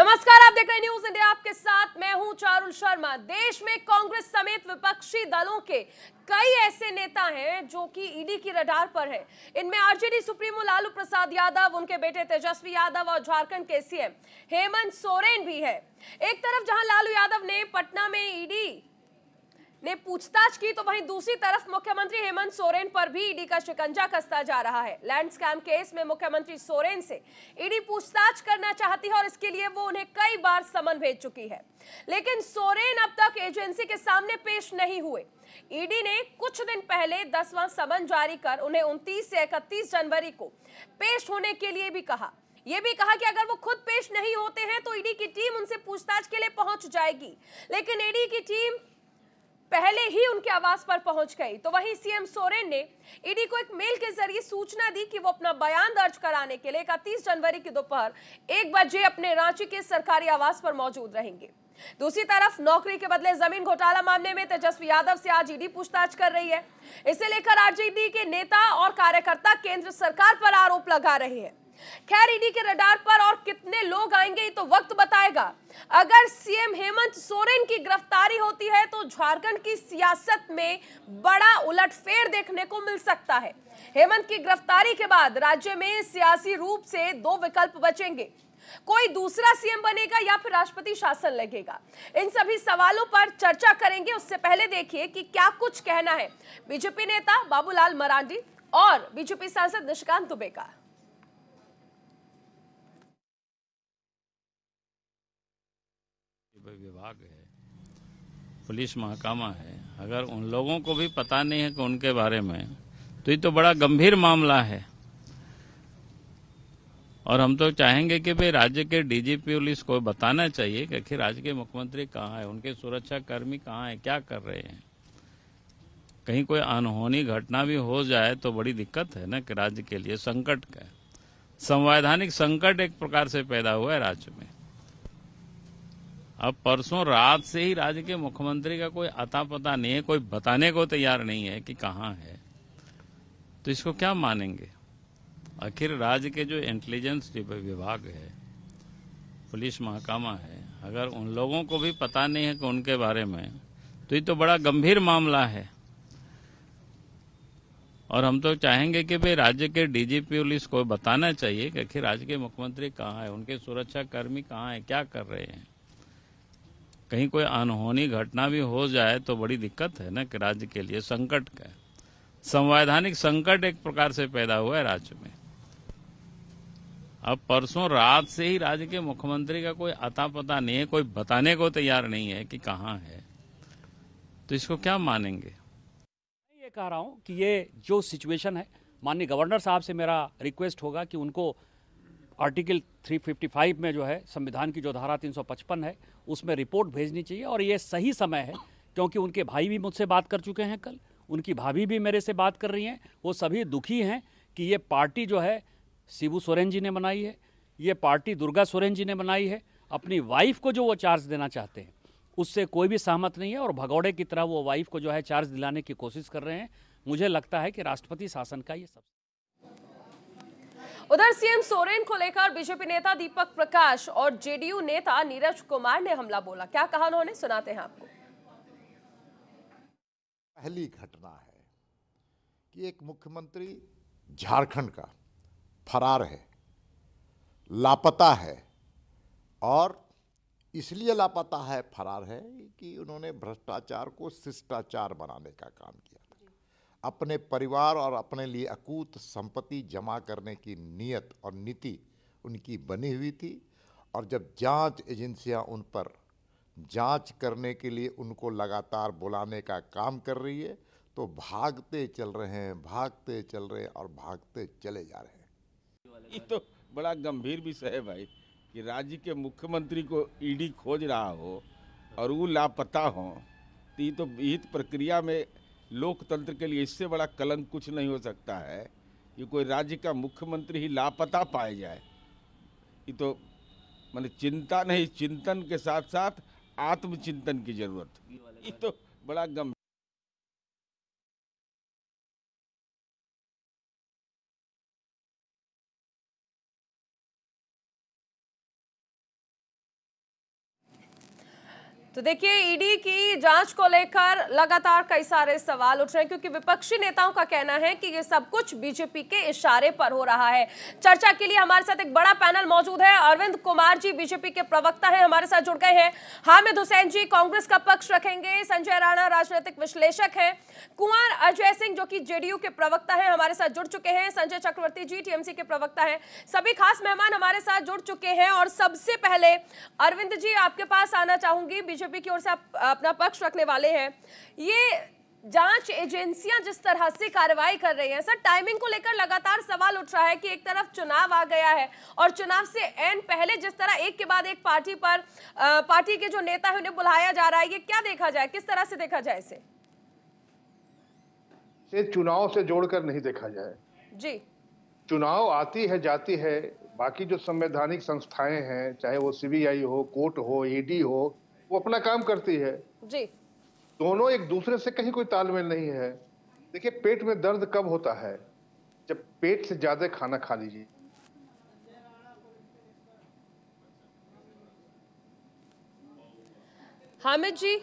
नमस्कार, आप देख रहे हैं न्यूज इंडिया। आपके साथ मैं हूं चारुल शर्मा। देश में कांग्रेस समेत विपक्षी दलों के कई ऐसे नेता हैं जो कि ईडी की रडार पर है। इनमें आरजेडी सुप्रीमो लालू प्रसाद यादव, उनके बेटे तेजस्वी यादव और झारखंड के सीएम हेमंत सोरेन भी है। एक तरफ जहां लालू यादव ने पटना में ईडी ने पूछताछ की, तो वहीं दूसरी तरफ मुख्यमंत्री हेमंत सोरेन पर भी ईडी का शिकंजा कसता जा रहा है। लैंड स्कैम केस में मुख्यमंत्री सोरेन से ईडी पूछताछ करना चाहती है और इसके लिए वो उन्हें कई बार समन भेज चुकी है, लेकिन सोरेन अब तक एजेंसी के सामने पेश नहीं हुए। ईडी ने कुछ दिन पहले 10वां समन जारी कर उन्हें 29 से 31 जनवरी को पेश होने के लिए भी कहा। यह भी कहा कि अगर वो खुद पेश नहीं होते हैं तो ईडी की टीम उनसे पूछताछ के लिए पहुंच जाएगी, लेकिन ईडी की टीम पहले ही उनके आवास पर पहुंच गई। तो वहीं सीएम सोरेन ने ईडी को एक मेल के जरिए सूचना दी कि वो अपना बयान दर्ज कराने के लिए 31 जनवरी की दोपहर 1 बजे अपने रांची के सरकारी आवास पर मौजूद रहेंगे। दूसरी तरफ नौकरी के बदले जमीन घोटाला मामले में तेजस्वी यादव से आज ईडी पूछताछ कर रही है। इसे लेकर आरजेडी के नेता और कार्यकर्ता केंद्र सरकार पर आरोप लगा रहे हैं। खैर, ईडी के रडार पर और कितने लोग आएंगे तो वक्त बताएगा। अगर सीएम हेमंत सोरेन की गिरफ्तारी होती है तो झारखंड की सियासत में बड़ा उलटफेर देखने को मिल सकता है। हेमंत की गिरफ्तारी के बाद राज्य में सियासी रूप से दो विकल्प बचेंगे, कोई दूसरा सीएम बनेगा या फिर राष्ट्रपति शासन लगेगा। इन सभी सवालों पर चर्चा करेंगे। उससे पहले देखिए कि क्या कुछ कहना है बीजेपी नेता बाबूलाल मरांडी और बीजेपी सांसद निशिकांत दुबे का। विभाग है, पुलिस महकमा है, अगर उन लोगों को भी पता नहीं है कि उनके बारे में, तो ये तो बड़ा गंभीर मामला है। और हम तो चाहेंगे कि भाई राज्य के डीजीपी पुलिस को बताना चाहिए कि आखिर राज्य के मुख्यमंत्री कहाँ है, उनके सुरक्षा कर्मी कहाँ है, क्या कर रहे हैं। कहीं कोई अनहोनी घटना भी हो जाए तो बड़ी दिक्कत है ना कि राज्य के लिए संकट का संवैधानिक संकट एक प्रकार से पैदा हुआ है राज्य में। अब परसों रात से ही राज्य के मुख्यमंत्री का कोई अता पता नहीं है, कोई बताने को तैयार नहीं है कि कहाँ है, तो इसको क्या मानेंगे। आखिर राज्य के जो इंटेलिजेंस विभाग है, पुलिस महकमा है, अगर उन लोगों को भी पता नहीं है कि उनके बारे में, तो ये तो बड़ा गंभीर मामला है। और हम तो चाहेंगे कि भाई राज्य के डीजीपी पुलिस को बताना चाहिए कि आखिर राज्य के मुख्यमंत्री कहाँ है, उनके सुरक्षा कर्मी कहाँ है, क्या कर रहे हैं। कहीं कोई अनहोनी घटना भी हो जाए तो बड़ी दिक्कत है ना कि राज्य के लिए संकट का संवैधानिक संकट एक प्रकार से पैदा हुआ है राज्य में। अब परसों रात से ही राज्य के मुख्यमंत्री का कोई अता पता नहीं है, कोई बताने को तैयार नहीं है कि कहाँ है, तो इसको क्या मानेंगे। ये कह रहा हूँ कि ये जो सिचुएशन है, माननीय गवर्नर साहब से मेरा रिक्वेस्ट होगा कि उनको आर्टिकल 355 में जो है संविधान की जो धारा 355 है उसमें रिपोर्ट भेजनी चाहिए। और ये सही समय है क्योंकि उनके भाई भी मुझसे बात कर चुके हैं, कल उनकी भाभी भी मेरे से बात कर रही हैं। वो सभी दुखी हैं कि ये पार्टी जो है शिबू सोरेन जी ने बनाई है, ये पार्टी दुर्गा सोरेन जी ने बनाई है। अपनी वाइफ को जो वो चार्ज देना चाहते हैं उससे कोई भी सहमत नहीं है और भगौड़े की तरह वो वाइफ को जो है चार्ज दिलाने की कोशिश कर रहे हैं। मुझे लगता है कि राष्ट्रपति शासन का ये सब। उधर सीएम सोरेन को लेकर बीजेपी नेता दीपक प्रकाश और जेडीयू नेता नीरज कुमार ने हमला बोला। क्या कहा उन्होंने, सुनाते हैं आपको। पहली घटना है कि एक मुख्यमंत्री झारखंड का फरार है, लापता है, और इसलिए लापता है, फरार है कि उन्होंने भ्रष्टाचार को शिष्टाचार बनाने का काम किया। अपने परिवार और अपने लिए अकूत संपत्ति जमा करने की नीयत और नीति उनकी बनी हुई थी। और जब जांच एजेंसियां उन पर जांच करने के लिए उनको लगातार बुलाने का काम कर रही है, तो भागते चल रहे हैं, भागते चल रहे हैं और भागते चले जा रहे हैं। ये तो बड़ा गंभीर विषय है भाई कि राज्य के मुख्यमंत्री को ईडी खोज रहा हो और वो लापता हो, तो ये तो विहित प्रक्रिया में लोकतंत्र के लिए इससे बड़ा कलंक कुछ नहीं हो सकता है कि कोई राज्य का मुख्यमंत्री ही लापता पाया जाए। ये तो माने चिंता नहीं, चिंतन के साथ साथ आत्मचिंतन की जरूरत। ये तो बड़ा गंभीर तो देखिए, ईडी की जांच को लेकर लगातार कई सारे सवाल उठ रहे हैं, क्योंकि विपक्षी नेताओं का कहना है कि ये सब कुछ बीजेपी के इशारे पर हो रहा है। चर्चा के लिए हमारे साथ एक बड़ा पैनल मौजूद है। अरविंद कुमार जी बीजेपी के प्रवक्ता हैं, हमारे साथ जुड़ गए हैं। हामिद हुसैन जी कांग्रेस का पक्ष रखेंगे। संजय राणा राजनीतिक विश्लेषक हैं। कुंवर अजय सिंह जो कि जेडीयू के प्रवक्ता हैं, हमारे साथ जुड़ चुके हैं। संजय चक्रवर्ती जी टीएमसी के प्रवक्ता हैं। सभी खास मेहमान हमारे साथ जुड़ चुके हैं। और सबसे पहले अरविंद जी, आपके पास आना चाहूंगी। बीजेपी की ओर से आप अपना पक्ष रखने वाले हैं। ये जांच एजेंसियां जिस तरह से कार्रवाई कर रही हैं, सर, टाइमिंग को लेकर लगातार सवाल उठ रहा है कि एक तरफ चुनाव आ गया है और चुनाव से एन पहले जिस तरह एक के बाद एक पार्टी के जो नेता है उन्हें बुलाया जा रहा है, ये क्या देखा जाए, किस तरह से देखा जाए इसे? चुनाव से जोड़कर नहीं देखा जाए जी। चुनाव आती है जाती है, बाकी जो संवैधानिक संस्थाएं हैं, चाहे वो सीबीआई हो, कोर्ट हो, ईडी हो, वो अपना काम करती है जी। दोनों एक दूसरे से कहीं कोई तालमेल नहीं है। देखिए, पेट में दर्द कब होता है? जब पेट से ज्यादा खाना खा लीजिए। हामिद जी,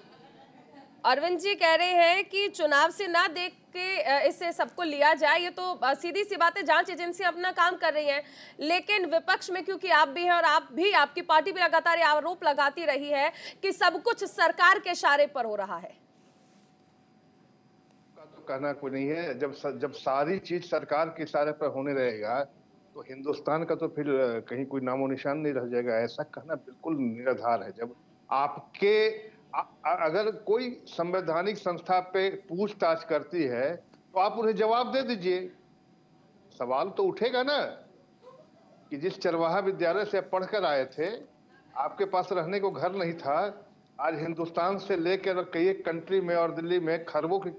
अरविंद जी कह रहे हैं कि चुनाव से ना देख के इसे सबको लिया जाए। ये तो सीधी सी बात है, जांच एजेंसी अपना काम कर रही हैं, लेकिन विपक्ष में क्योंकि आप भी हैं और आपकी पार्टी भी लगातार आरोप लगाती रही है कि सब कुछ सरकार के इशारे पर हो रहा है। तो कहना कोई नहीं है। जब सारी चीज सरकार के इशारे पर होने रहेगा तो हिंदुस्तान का तो फिर कहीं कोई नामो निशान नहीं रह जाएगा। ऐसा कहना बिल्कुल निराधार है। जब अगर कोई संवैधानिक संस्था पे पूछताछ करती है तो आप उन्हें जवाब दे दीजिए। सवाल तो उठेगा ना कि जिस चरवाहा विद्यालय से आप पढ़कर आए थे, आपके पास रहने को घर नहीं था, आज हिंदुस्तान से लेकर कई एक कंट्री में और दिल्ली में खरबों की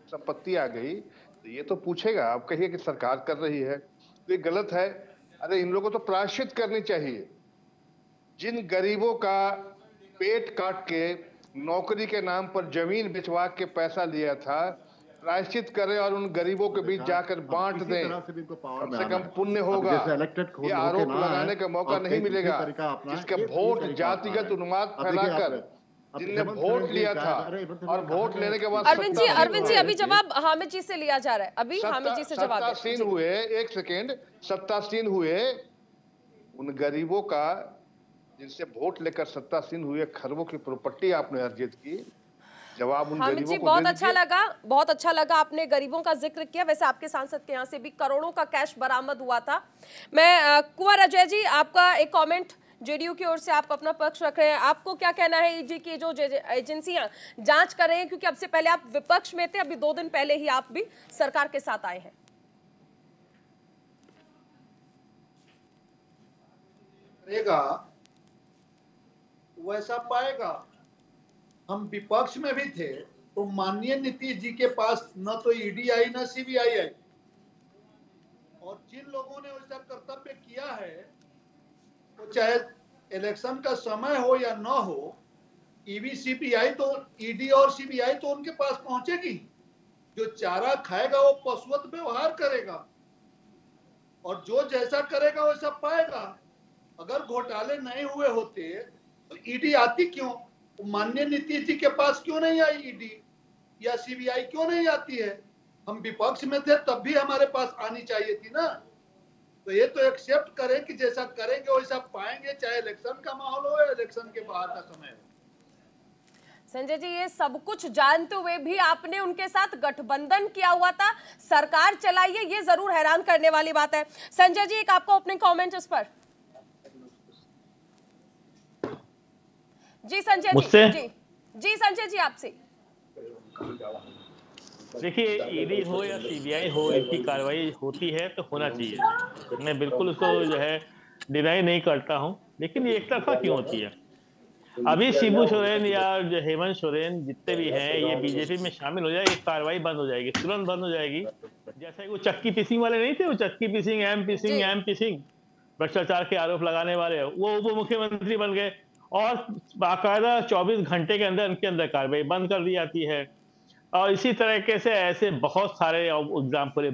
संपत्ति आ गई, तो ये तो पूछेगा। आप कहिए कि सरकार कर रही है तो ये गलत है। अरे इन लोगों को तो प्रायश्चित करनी चाहिए। जिन गरीबों का पेट काट के नौकरी के नाम पर जमीन बिचवा के पैसा लिया था, प्रायश्चित करें और उन गरीबों के बीच जाकर बांट दें, कम से कम पुण्य होगा। ये आरोप लगाने का मौका नहीं मिलेगा। इसका वोट जातिगत उन्माद फैलाकर जिनने वोट लिया था और वोट लेने के बाद अरविंद जी अभी जवाब हामिद जी से लिया जा रहा है। अभी हामिद जी से जवाब सत्तासीन हुए, एक सेकेंड, सत्तासीन हुए उन गरीबों का जिनसे वोट लेकर सत्तासीन हुए, खरबों की प्रॉपर्टी आपने अर्जित की। जवाब उन हामिद जी गरीबों को बहुत अच्छा लगा आपने गरीबों का जिक्र किया। वैसे आपके सांसद के यहाँ से भी करोड़ों का कैश बरामद हुआ था। मैं कुंवर अजय जी, आपका एक कमेंट, जेडीयू की ओर से आप अपना पक्ष रख रहे हैं, आपको क्या कहना है? ईडी की जो एजेंसियां जांच कर रहे हैं, क्योंकि अब से पहले आप विपक्ष में थे, अभी 2 दिन पहले ही आप भी सरकार के साथ आए हैं। वैसा पाएगा। हम विपक्ष में भी थे तो माननीय नीतीश जी के पास न तो ईडी आई न सीबीआई आई, और जिन लोगों ने उसका कर्तव्य किया है, तो चाहे इलेक्शन का समय हो या न हो, सीबीआई तो ईडी और सीबीआई तो उनके पास पहुंचेगी। जो चारा खाएगा वो पशुवत व्यवहार करेगा और जो जैसा करेगा वैसा पाएगा। अगर घोटाले नहीं हुए होते तो ईडी आती क्यों? माननीय नीतीश जी के पास क्यों नहीं आई ईडी या सीबीआई क्यों नहीं आती है? हम विपक्ष में थे तब भी हमारे पास आनी चाहिए थी ना। तो ये तो एक्सेप्ट करें कि जैसा करेंगे वैसा पाएंगे, चाहे इलेक्शन का माहौल हो या इलेक्शन के बाहर का समय हो। संजय जी, ये सब कुछ जानते हुए भी आपने उनके साथ गठबंधन किया हुआ था, सरकार चलाइए, ये जरूर हैरान करने वाली बात है। संजय जी, एक आपका ओपनिंग कमेंट इस पर। जी संजय जी संजय जी आपसे। देखिए, ईडी हो या सीबीआई हो, इनकी कार्रवाई होती है तो होना चाहिए। मैं बिल्कुल उसको जो है डिनाई नहीं करता हूं, लेकिन ये एक तरफा क्यों होती है? अभी शिबू सोरेन या जो हेमंत सोरेन जितने भी हैं, ये बीजेपी में शामिल हो जाए, ये कार्रवाई बंद हो जाएगी, तुरंत बंद हो जाएगी। जैसे वो चक्की पीसिंग वाले नहीं थे, वो चक्की पीसिंग, एम पीसिंग भ्रष्टाचार के आरोप लगाने वाले, वो उप मुख्यमंत्री बन गए और बाकायदा 24 घंटे के अंदर उनके अंदर कार्रवाई बंद कर दी जाती है। और इसी तरीके से ऐसे बहुत सारे एग्जाम्पल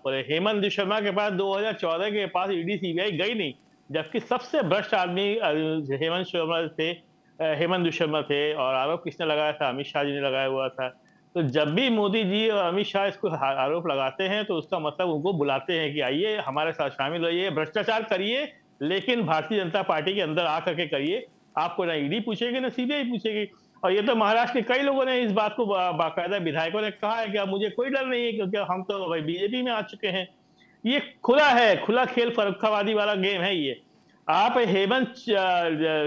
है। हेमंत बिश्व शर्मा के पास 2014 के पास ईडी सीबीआई गई नहीं, जबकि सबसे भ्रष्ट आदमी हेमंत शर्मा थे, हेमंत बिश्व शर्मा थे और आरोप किसने लगाया था? अमित शाह जी ने लगाया हुआ था। तो जब भी मोदी जी और अमित शाह इसको आरोप लगाते हैं तो उसका मतलब उनको बुलाते हैं कि आइए हमारे साथ शामिल होइए, भ्रष्टाचार करिए, लेकिन भारतीय जनता पार्टी के अंदर आकर के करिए। आपको ना ईडी पूछेगी ना सीबीआई पूछेगी। और ये तो महाराष्ट्र के कई लोगों ने इस बात को बाकायदा विधायकों ने कहा है कि अब मुझे कोई डर नहीं है क्योंकि हम तो भाई बीजेपी में आ चुके हैं। ये खुला है, खुला खेल फरुखाबादी वाला गेम है ये। आप हेमंत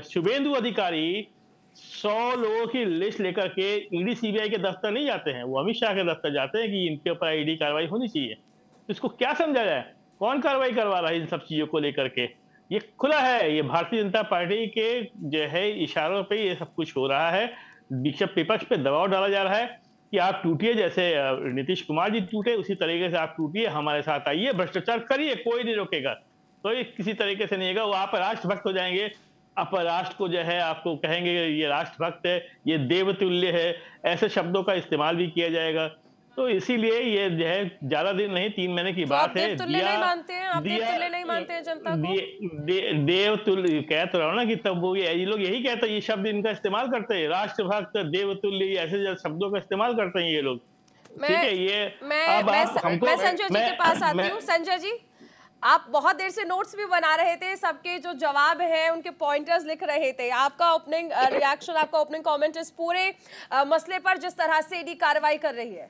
शुभेंदु अधिकारी 100 लोगों की लिस्ट लेकर के ईडी सीबीआई के दफ्तर नहीं जाते हैं, वो अमित शाह के दफ्तर जाते हैं कि इनके ऊपर ईडी कार्रवाई होनी चाहिए। तो इसको क्या समझा जाए? कौन कार्रवाई करवा रहा है इन सब चीजों को लेकर के? ये खुला है, ये भारतीय जनता पार्टी के जो है इशारों पे ये सब कुछ हो रहा है। विपक्ष पे दबाव डाला जा रहा है कि आप टूटिए, जैसे नीतीश कुमार जी टूटे उसी तरीके से आप टूटिए, हमारे साथ आइए, भ्रष्टाचार करिए, कोई नहीं रोकेगा। तो ये किसी तरीके से नहीं होगा, वो आप राष्ट्रभक्त हो जाएंगे, आप राष्ट्र को जो है आपको कहेंगे ये राष्ट्रभक्त है, ये देवतुल्य है, ऐसे शब्दों का इस्तेमाल भी किया जाएगा। तो इसीलिए ये जो है ज्यादा दिन नहीं, 3 महीने की बात है। देवतुल्य नहीं मानते हैं आप? देवतुल्य नहीं मानते हैं जनता को? देवतुल्य कह तो रहा हूं ना कि तब वो ये लोग यही कहते हैं, ये शब्द इनका इस्तेमाल करते हैं, राष्ट्रभक्त, देवतुल्य, ऐसे शब्दों का इस्तेमाल करते हैं ये लोग। ठीक है, ये मैं संजय जी के पास आती हूँ। संजय जी, आप बहुत देर से नोट्स भी बना रहे थे, सबके जो जवाब हैं उनके पॉइंटर्स लिख रहे थे। आपका ओपनिंग रिएक्शन, आपका ओपनिंग कमेंट इस पूरे मसले पर जिस तरह से ईडी कार्रवाई कर रही है?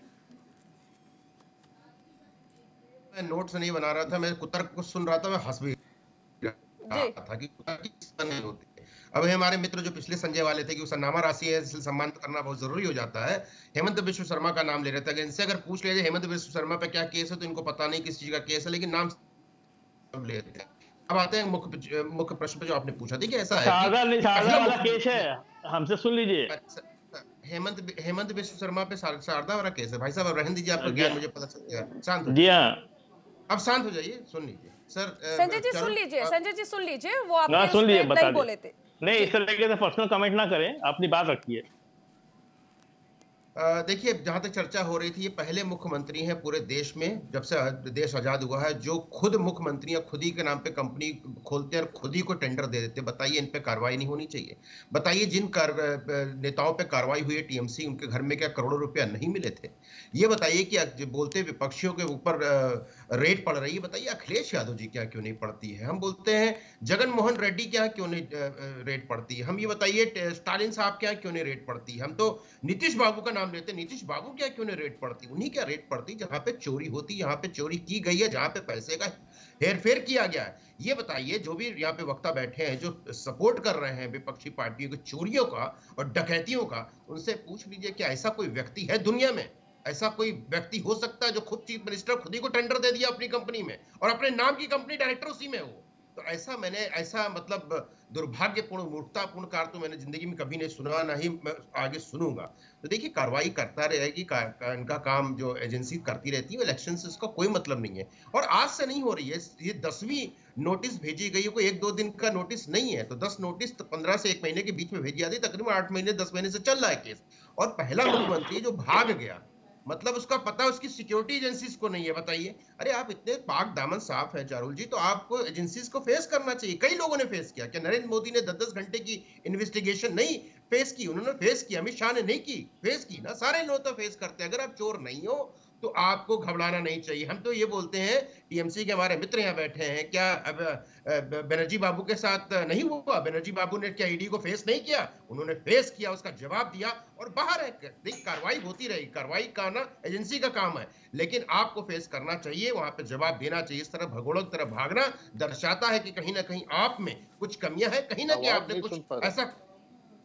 मैं नोट्स नहीं बना रहा था, मैं कुतर्क को सुन रहा था, मैं हंस भी रहा था कि कुतर्क की नहीं होती है। अब हमारे मित्र जो पिछले संजय वाले थे कि सरनामा राशि है इसलिए सम्मान करना बहुत जरूरी हो जाता है, हेमंत बिश्व शर्मा का नाम ले रहे थे। इनसे अगर पूछ लीजिए हेमंत बिश्व शर्मा पे क्या केस है तो इनको पता नहीं किस चीज का केस है, लेकिन नाम लेते हैं। अब आते हैं मुख्य प्रश्न पे जो आपने पूछा। देखिए ऐसा है, शारदा वाला केस है, हमसे सुन लीजिए। हेमंत बिश्व शर्मा पे शारदा वाला केस है। भाई साहब रहने दीजिए, आपका ज्ञान मुझे पता चल गया। शांत हो जी हाँ, अब शांत हो जाइए, सुन लीजिए सर। संजय जी सुन लीजिए, संजय जी सुन लीजिए, वो आपने सुन लीजिए, बता नहीं बोले थे। नहीं, इस तरीके से पर्सनल कमेंट ना करें, अपनी बात रखिए। देखिए जहां तक चर्चा हो रही थी, ये पहले मुख्यमंत्री हैं पूरे देश में जब से देश आजाद हुआ है जो खुद मुख्यमंत्री खुद ही के नाम पे कंपनी खोलते हैं और खुद ही को टेंडर दे देते। बताइए इन पे कार्रवाई नहीं होनी चाहिए? बताइए जिन नेताओं पे कार्रवाई हुई है टीएमसी, उनके घर में क्या करोड़ों रुपया नहीं मिले थे? ये बताइए कि बोलते विपक्षियों के ऊपर रेड पड़ रही है, बताइए अखिलेश यादव जी क्या क्यों नहीं पड़ती है? हम बोलते हैं जगन मोहन रेड्डी क्या क्यों नहीं रेड पड़ती है? हम ये बताइए स्टालिन साहब क्या क्यों नहीं रेड पड़ती है? हम तो नीतीश बाबू का नाम लेते, नीतीश बाबू क्या क्यों नहीं रेड पड़ती? उन्हीं क्या रेड पड़ती जहां पे चोरी होती, यहाँ पे चोरी की गई है, जहां पे पैसे का हेरफेर किया गया है। ये बताइए जो भी यहाँ पे वक्ता बैठे हैं जो सपोर्ट कर रहे हैं विपक्षी पार्टियों की चोरियों का और डकैतियों का, उनसे पूछ लीजिए क्या ऐसा कोई व्यक्ति है दुनिया में, ऐसा कोई व्यक्ति हो सकता है जो खुद चीफ मिनिस्टर खुद ही को टेंडर दे दिया अपनी कंपनी में और अपने नाम की कंपनी डायरेक्टर उसी में हो? तो ऐसा मतलब दुर्भाग्यपूर्ण मूर्खतापूर्ण कार्य तो मैंने जिंदगी में कभी नहीं सुना, ना ही मैं आगे सुनूंगा। तो देखिए कार्रवाई करता रहेगी, इनका काम जो एजेंसी करती रहती है, इलेक्शन से इसका कोई मतलब नहीं है। और आज से नहीं हो रही है, ये 10वीं नोटिस भेजी गई है, कोई 1-2 दिन का नोटिस नहीं है। तो 10 नोटिस तो 15 से 1 महीने के बीच में भेजी जाती है, तकरीबन 8 महीने 10 महीने से चल रहा है केस। और पहला मुख्यमंत्री जो भाग गया, मतलब उसका पता उसकी सिक्योरिटी एजेंसीज को नहीं है। बताइए, अरे आप इतने पाक दामन साफ है चारुल जी, तो आपको एजेंसीज को फेस करना चाहिए। कई लोगों ने फेस किया, क्या नरेंद्र मोदी ने 10-10 घंटे की इन्वेस्टिगेशन नहीं फेस की? उन्होंने फेस की, अमित शाह ने नहीं की, फेस की ना, सारे लोग तो फेस करते हैं। अगर आप चोर नहीं हो तो आपको घबराना नहीं चाहिए। हम तो ये बोलते हैं, टीएमसी के हमारे मित्र यहाँ बैठे हैं, क्या अब बनर्जी बाबू के साथ नहीं हुआ? बनर्जी बाबू ने क्या ईडी को फेस नहीं किया? उन्होंने फेस किया, उसका जवाब दिया और बाहर है। देखिए कार्रवाई होती रहेगी, कार्रवाई का ना एजेंसी का काम है, लेकिन आपको फेस करना चाहिए, वहां पे जवाब देना चाहिए। इस तरह भगोड़ों की तरह भागना दर्शाता है कि कहीं ना कहीं आप में कुछ कमियां है, कहीं ना कहीं आपने कुछ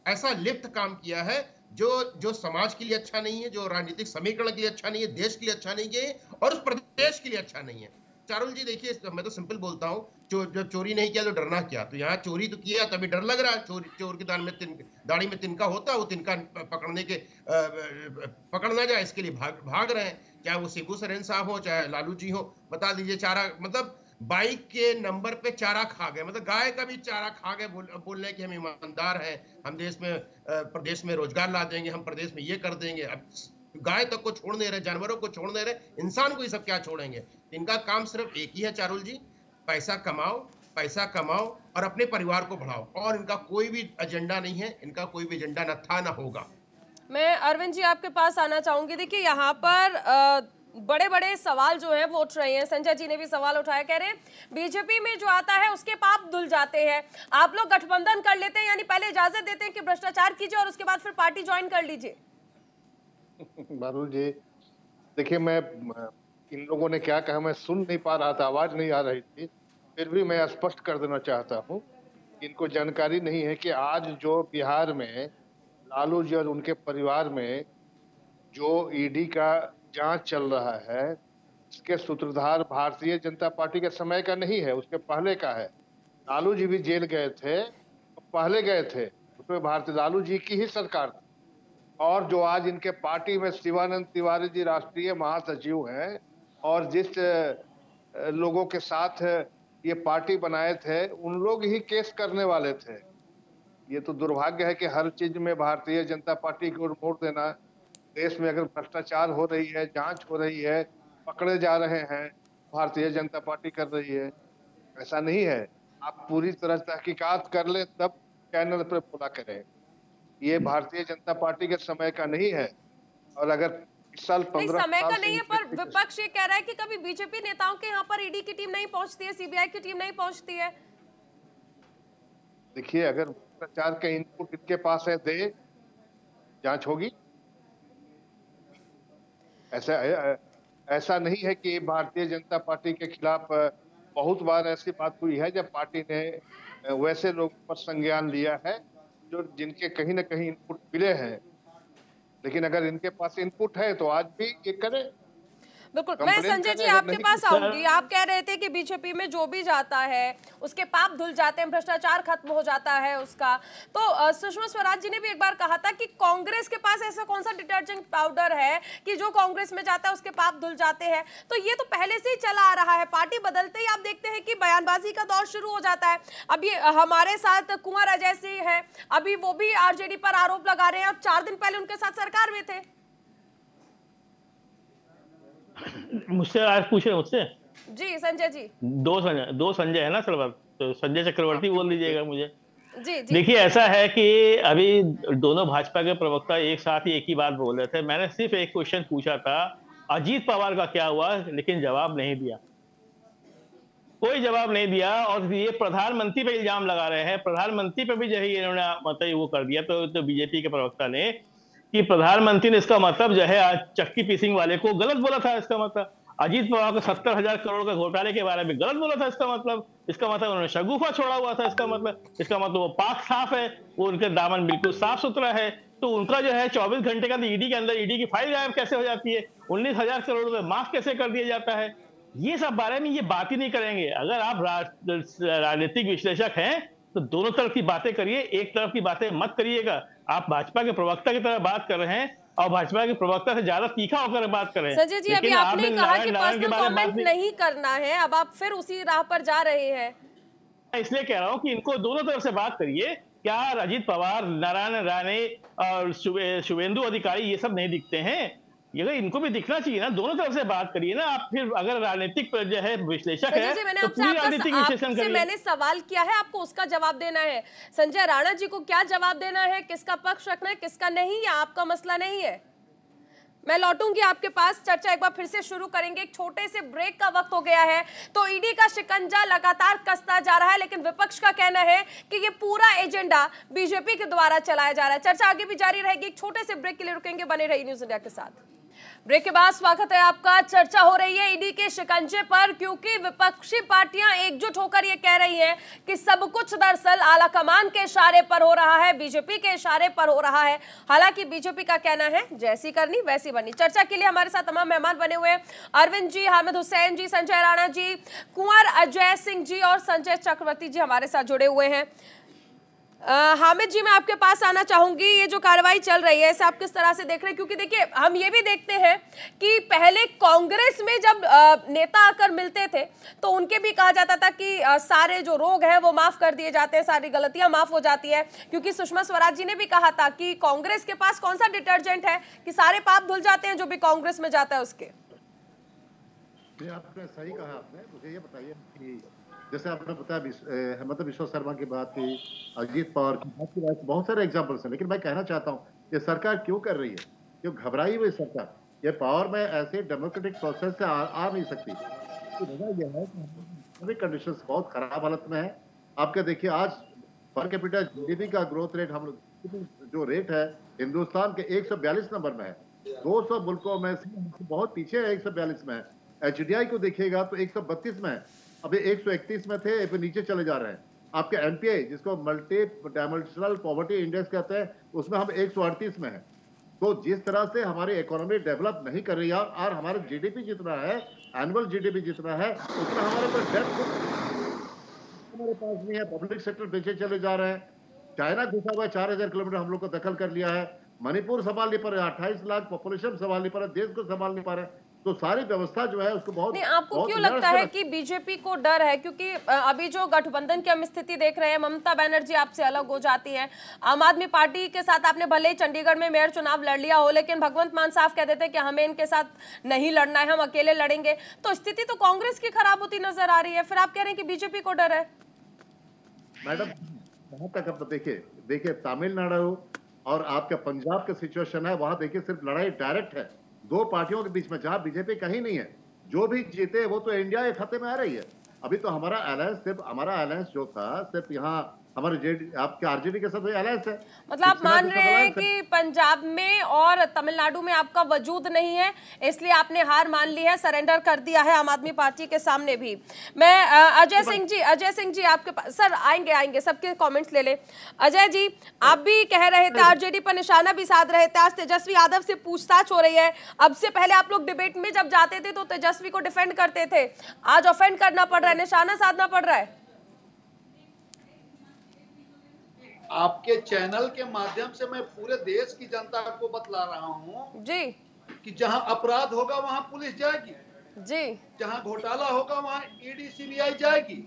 ऐसा लिप्त काम किया है जो समाज के लिए अच्छा नहीं है, जो राजनीतिक समीकरण के लिए अच्छा नहीं है, देश के लिए अच्छा नहीं है और उस प्रदेश के लिए अच्छा नहीं है। चारुल जी देखिए, मैं तो सिंपल बोलता हूँ, जब चोरी नहीं किया तो डरना क्या? तो यहाँ चोरी तो किया तभी डर लग रहा है। चोर की दाढ़ी में तिनका होता है, वो तिनका पकड़ ना जाए इसके लिए भाग रहे हैं। चाहे वो शिबू सोरेन साहब हो, चाहे लालू जी हो, बता दीजिए चारा मतलब बाइक के नंबर पे चारा खा गए, मतलब गाय का भी चारा खा गए, बोलने कि हम ईमानदार हैं, हम देश में प्रदेश में रोजगार ला देंगे, हम प्रदेश में ये कर देंगे। अब गाय तक को छोड़ दे रहे, जानवरों को छोड़ दे रहे, इंसान को ये सब क्या छोड़ेंगे? इनका काम सिर्फ एक ही है चारुल जी, पैसा कमाओ, पैसा कमाओ और अपने परिवार को बढ़ाओ, और इनका कोई भी एजेंडा नहीं है, इनका कोई भी एजेंडा न था न होगा। मैं अरविंद जी आपके पास आना चाहूंगी। देखिए यहाँ पर बड़े बड़े सवाल जो हैं वो उठ रहे हैं। संजय जी ने भी सवाल उठाया, कह रहे हैं बीजेपी में जो आता है उसके पाप धुल जाते हैं। आप लोग गठबंधन कर लेते हैं, यानी पहले इजाजत देते हैं कि भ्रष्टाचार कीजिए और उसके बाद फिर पार्टी ज्वाइन कर लीजिए। बारू जी देखिए, मैं इन लोगों ने क्या कहा मैं सुन नहीं पा रहा था, आवाज नहीं आ रही थी, फिर भी मैं स्पष्ट कर देना चाहता हूँ। इनको जानकारी नहीं है कि आज जो बिहार में लालू जी और उनके परिवार में जो ईडी का जांच चल रहा है, इसके सूत्रधार भारतीय जनता पार्टी के समय का नहीं है, उसके पहले का है। लालू जी भी जेल गए थे, पहले गए थे, उसमें भारतीय लालू जी की ही सरकार थी। और जो आज इनके पार्टी में शिवानंद तिवारी जी राष्ट्रीय महासचिव हैं, और जिस लोगों के साथ ये पार्टी बनाए थे, उन लोग ही केस करने वाले थे। ये तो दुर्भाग्य है कि हर चीज में भारतीय जनता पार्टी की ओर मोड़ देना। देश में अगर भ्रष्टाचार हो रही है, जांच हो रही है, पकड़े जा रहे हैं, भारतीय जनता पार्टी कर रही है, ऐसा नहीं है। आप पूरी तरह तहकीकात कर ले तब चैनल पर बोला करें। ये भारतीय जनता पार्टी के समय का नहीं है। और अगर इस साल 15 समय साल का से नहीं है, पर विपक्ष ये कह रहा है कि कभी बीजेपी नेताओं के यहाँ पर ईडी की टीम नहीं पहुंचती है, सीबीआई की टीम नहीं पहुंचती है। देखिए, अगर भ्रष्टाचार का इनपुट इनके पास है, दे जांच होगी। ऐसा नहीं है कि भारतीय जनता पार्टी के खिलाफ बहुत बार ऐसी बात हुई है जब पार्टी ने वैसे लोगों पर संज्ञान लिया है जो जिनके कहीं ना कहीं इनपुट मिले हैं। लेकिन अगर इनके पास इनपुट है तो आज भी ये करें। बिल्कुल, मैं संजय जी आपके पास आऊंगी। आप कह रहे थे कि बीजेपी में जो भी जाता है उसके पाप धुल जाते हैं, भ्रष्टाचार खत्म हो जाता है उसका। तो सुषमा स्वराज जी ने भी एक बार कहा था कि कांग्रेस के पास ऐसा कौन सा डिटर्जेंट पाउडर है कि जो कांग्रेस में जाता है उसके पाप धुल जाते हैं। तो ये तो पहले से ही चला आ रहा है, पार्टी बदलते ही आप देखते हैं कि बयानबाजी का दौर शुरू हो जाता है। अब ये हमारे साथ कुंवर अजय सिंह है, अभी वो भी आरजेडी पर आरोप लगा रहे हैं और 4 दिन पहले उनके साथ सरकार में थे। मुझसे आज पूछ रहे हैं मुझसे? जी संजय जी। दो संजय है ना सर, तो संजय चक्रवर्ती बोल दीजिएगा मुझे। जी जी। देखिए, ऐसा है कि अभी दोनों भाजपा के प्रवक्ता एक साथ ही एक ही बात बोल रहे थे। मैंने सिर्फ एक क्वेश्चन पूछा था, अजीत पवार का क्या हुआ, लेकिन जवाब नहीं दिया, कोई जवाब नहीं दिया। और ये प्रधानमंत्री पे इल्जाम लगा रहे हैं, प्रधानमंत्री पे भी जो है इन्होंने मतलब वो कर दिया। तो बीजेपी के प्रवक्ता ने कि प्रधानमंत्री ने इसका मतलब जो है आज चक्की पीसिंग वाले को गलत बोला था। इसका मतलब अजीत पवार को 70,000 करोड़ का घोटाले के बारे में गलत बोला था। इसका मतलब उन्होंने शगुफा छोड़ा हुआ था। इसका मतलब वो पाक साफ है, वो उनके दामन बिल्कुल साफ सुथरा है। तो उनका जो है 24 घंटे का ईडी के अंदर ईडी की फाइल गायब कैसे हो जाती है, 19,000 करोड़ रुपए माफ कैसे कर दिया जाता है, ये सब बारे में ये बात ही नहीं करेंगे। अगर आप राजनीतिक विश्लेषक हैं तो दोनों तरफ की बातें करिए, एक तरफ की बातें मत करिएगा। आप भाजपा के प्रवक्ता की तरह बात कर रहे हैं और भाजपा के प्रवक्ता से ज्यादा तीखा होकर बात कर रहे हैं। संजय जी, अभी आपने कहा कि पर्सनल कमेंट नहीं करना है, अब आप फिर उसी राह पर जा रहे हैं। इसलिए कह रहा हूं कि इनको दोनों तरफ से बात करिए। क्या अजीत पवार, नारायण राणे और शुभेंदु अधिकारी ये सब नहीं दिखते हैं? ये इनको भी दिखना चाहिए ना, दोनों तरफ से बात करिए ना आप। फिर अगर राजनीतिक जो है विश्लेषक है तो पूरी राजनीतिक विश्लेषण करिए। मैंने सवाल किया है, आपको उसका जवाब देना है। संजय राणा जी को क्या जवाब देना है, किसका पक्ष रखना है, किसका नहीं, या आपका मसला नहीं है? मैं लौटूंगी आपके पास, चर्चा एक बार फिर से शुरू करेंगे। एक छोटे से ब्रेक का वक्त हो गया है। तो ईडी का शिकंजा लगातार कसता जा रहा है, लेकिन विपक्ष का कहना है कि ये पूरा एजेंडा बीजेपी के द्वारा चलाया जा रहा है। चर्चा आगे भी जारी रहेगी। एक छोटे से ब्रेक के लिए रुकेंगे, बने रहिए न्यूज़ इंडिया के साथ। ब्रेक के बाद स्वागत है आपका। चर्चा हो रही है ईडी के शिकंजे पर, क्योंकि विपक्षी पार्टियां एकजुट होकर ये कह रही हैं कि सब कुछ दरअसल आलाकमान के इशारे पर हो रहा है, बीजेपी के इशारे पर हो रहा है। हालांकि बीजेपी का कहना है जैसी करनी वैसी बननी। चर्चा के लिए हमारे साथ तमाम मेहमान बने हुए हैं। अरविंद जी, हामिद हुसैन जी, संजय राणा जी, कुंवर अजय सिंह जी और संजय चक्रवर्ती जी हमारे साथ जुड़े हुए हैं। हामिद जी, मैं आपके पास आना चाहूंगी। ये जो कार्रवाई चल रही है इसे आप किस तरह से देख रहे हैं? क्योंकि देखिए, हम ये भी देखते हैं कि पहले कांग्रेस में जब नेता आकर मिलते थे तो उनके भी कहा जाता था कि सारे जो रोग हैं वो माफ कर दिए जाते हैं, सारी गलतियां माफ हो जाती है। क्योंकि सुषमा स्वराज जी ने भी कहा था कि कांग्रेस के पास कौन सा डिटर्जेंट है कि सारे पाप धुल जाते हैं जो भी कांग्रेस में जाता है उसके। आपने सही कहा। आपने मुझे ये बताइए कि जैसे आपने बताया हेमंत बिश्वा शर्मा की बात की, अजीत पवार की बात की, बहुत सारे एग्जाम्पल्स हैं। लेकिन मैं कहना चाहता हूँ कि सरकार क्यों कर रही है, क्यों घबराई हुई सरकार, ये पावर में ऐसे डेमोक्रेटिक प्रोसेस से आ नहीं सकती। तो वजह यह है कि कंडीशंस बहुत खराब हालत में है। आपके देखिए आज पर कैपिटा जीडीपी का ग्रोथ रेट हम लोग जो रेट है हिंदुस्तान के 142 नंबर में है, 200 मुल्कों में से बहुत पीछे है, 142 में है। एचडीआई को देखिएगा तो 132 में है, अभी 131 में थे, अभी नीचे चले जा रहे हैं। आपके एनपीआई जिसको मल्टी डायमेंशनल पॉवर्टी इंडेक्स कहते हैं, उसमें हम 138 में है। तो जिस तरह से हमारी इकोनॉमी डेवलप नहीं कर रही है और हमारा जीडीपी जितना है, एनुअल जीडीपी जितना है, उतना हमारे पास डेट हमारे पास नहीं है। पब्लिक सेक्टर पीछे चले जा रहे हैं। चाइना घुसा हुआ है, 4000 किलोमीटर हम लोग को दखल कर लिया है। मणिपुर संभाल नहीं पा रहे, 28 लाख पॉपुलेशन संभाल नहीं पा रहे, देश को संभाल नहीं पा रहे। तो सारी व्यवस्था जो है उसको बहुत नहीं, आपको क्यों लगता है कि बीजेपी को डर है? क्योंकि अभी जो गठबंधन की हम स्थिति देख रहे हैं, ममता बनर्जी आपसे अलग हो जाती हैं, आम आदमी पार्टी के साथ आपने भले ही चंडीगढ़ में मेयर चुनाव लड़ लिया हो, लेकिन भगवंत मान साफ कह देते हैं कि हमें इनके साथ नहीं लड़ना है, हम अकेले लड़ेंगे। तो स्थिति तो कांग्रेस की खराब होती नजर आ रही है, फिर आप कह रहे हैं कि बीजेपी को डर है। मैडम वहां तक अब देखिए तमिलनाडु और आपका पंजाब का सिचुएशन है, वहां देखिए सिर्फ लड़ाई डायरेक्ट है दो पार्टियों के बीच में, जहां बीजेपी कहीं नहीं है। जो भी जीते वो तो इंडिया एक खाते में आ रही है। अभी तो हमारा अलायंस जो था सिर्फ यहाँ हमारे आपके आरजेडी के साथ अलायंस है। मतलब आप मान रहे हैं कि पंजाब में और तमिलनाडु में आपका वजूद नहीं है, इसलिए आपने हार मान ली है, सरेंडर कर दिया है आम आदमी पार्टी के सामने भी। मैं अजय सिंह जी आपके पास सर आएंगे, सबके कमेंट्स ले ले। अजय जी, आप भी कह रहे थे, आरजेडी पर निशाना भी साध रहे थे, आज तेजस्वी यादव से पूछताछ हो रही है। अब से पहले आप लोग डिबेट में जब जाते थे तो तेजस्वी को डिफेंड करते थे, आज ऑफेंड करना पड़ रहा है, निशाना साधना पड़ रहा है। आपके चैनल के माध्यम से मैं पूरे देश की जनता को बतला रहा हूँ जी कि जहाँ अपराध होगा वहाँ पुलिस जाएगी जी, जहाँ घोटाला होगा वहाँ ईडी सीबीआई जाएगी,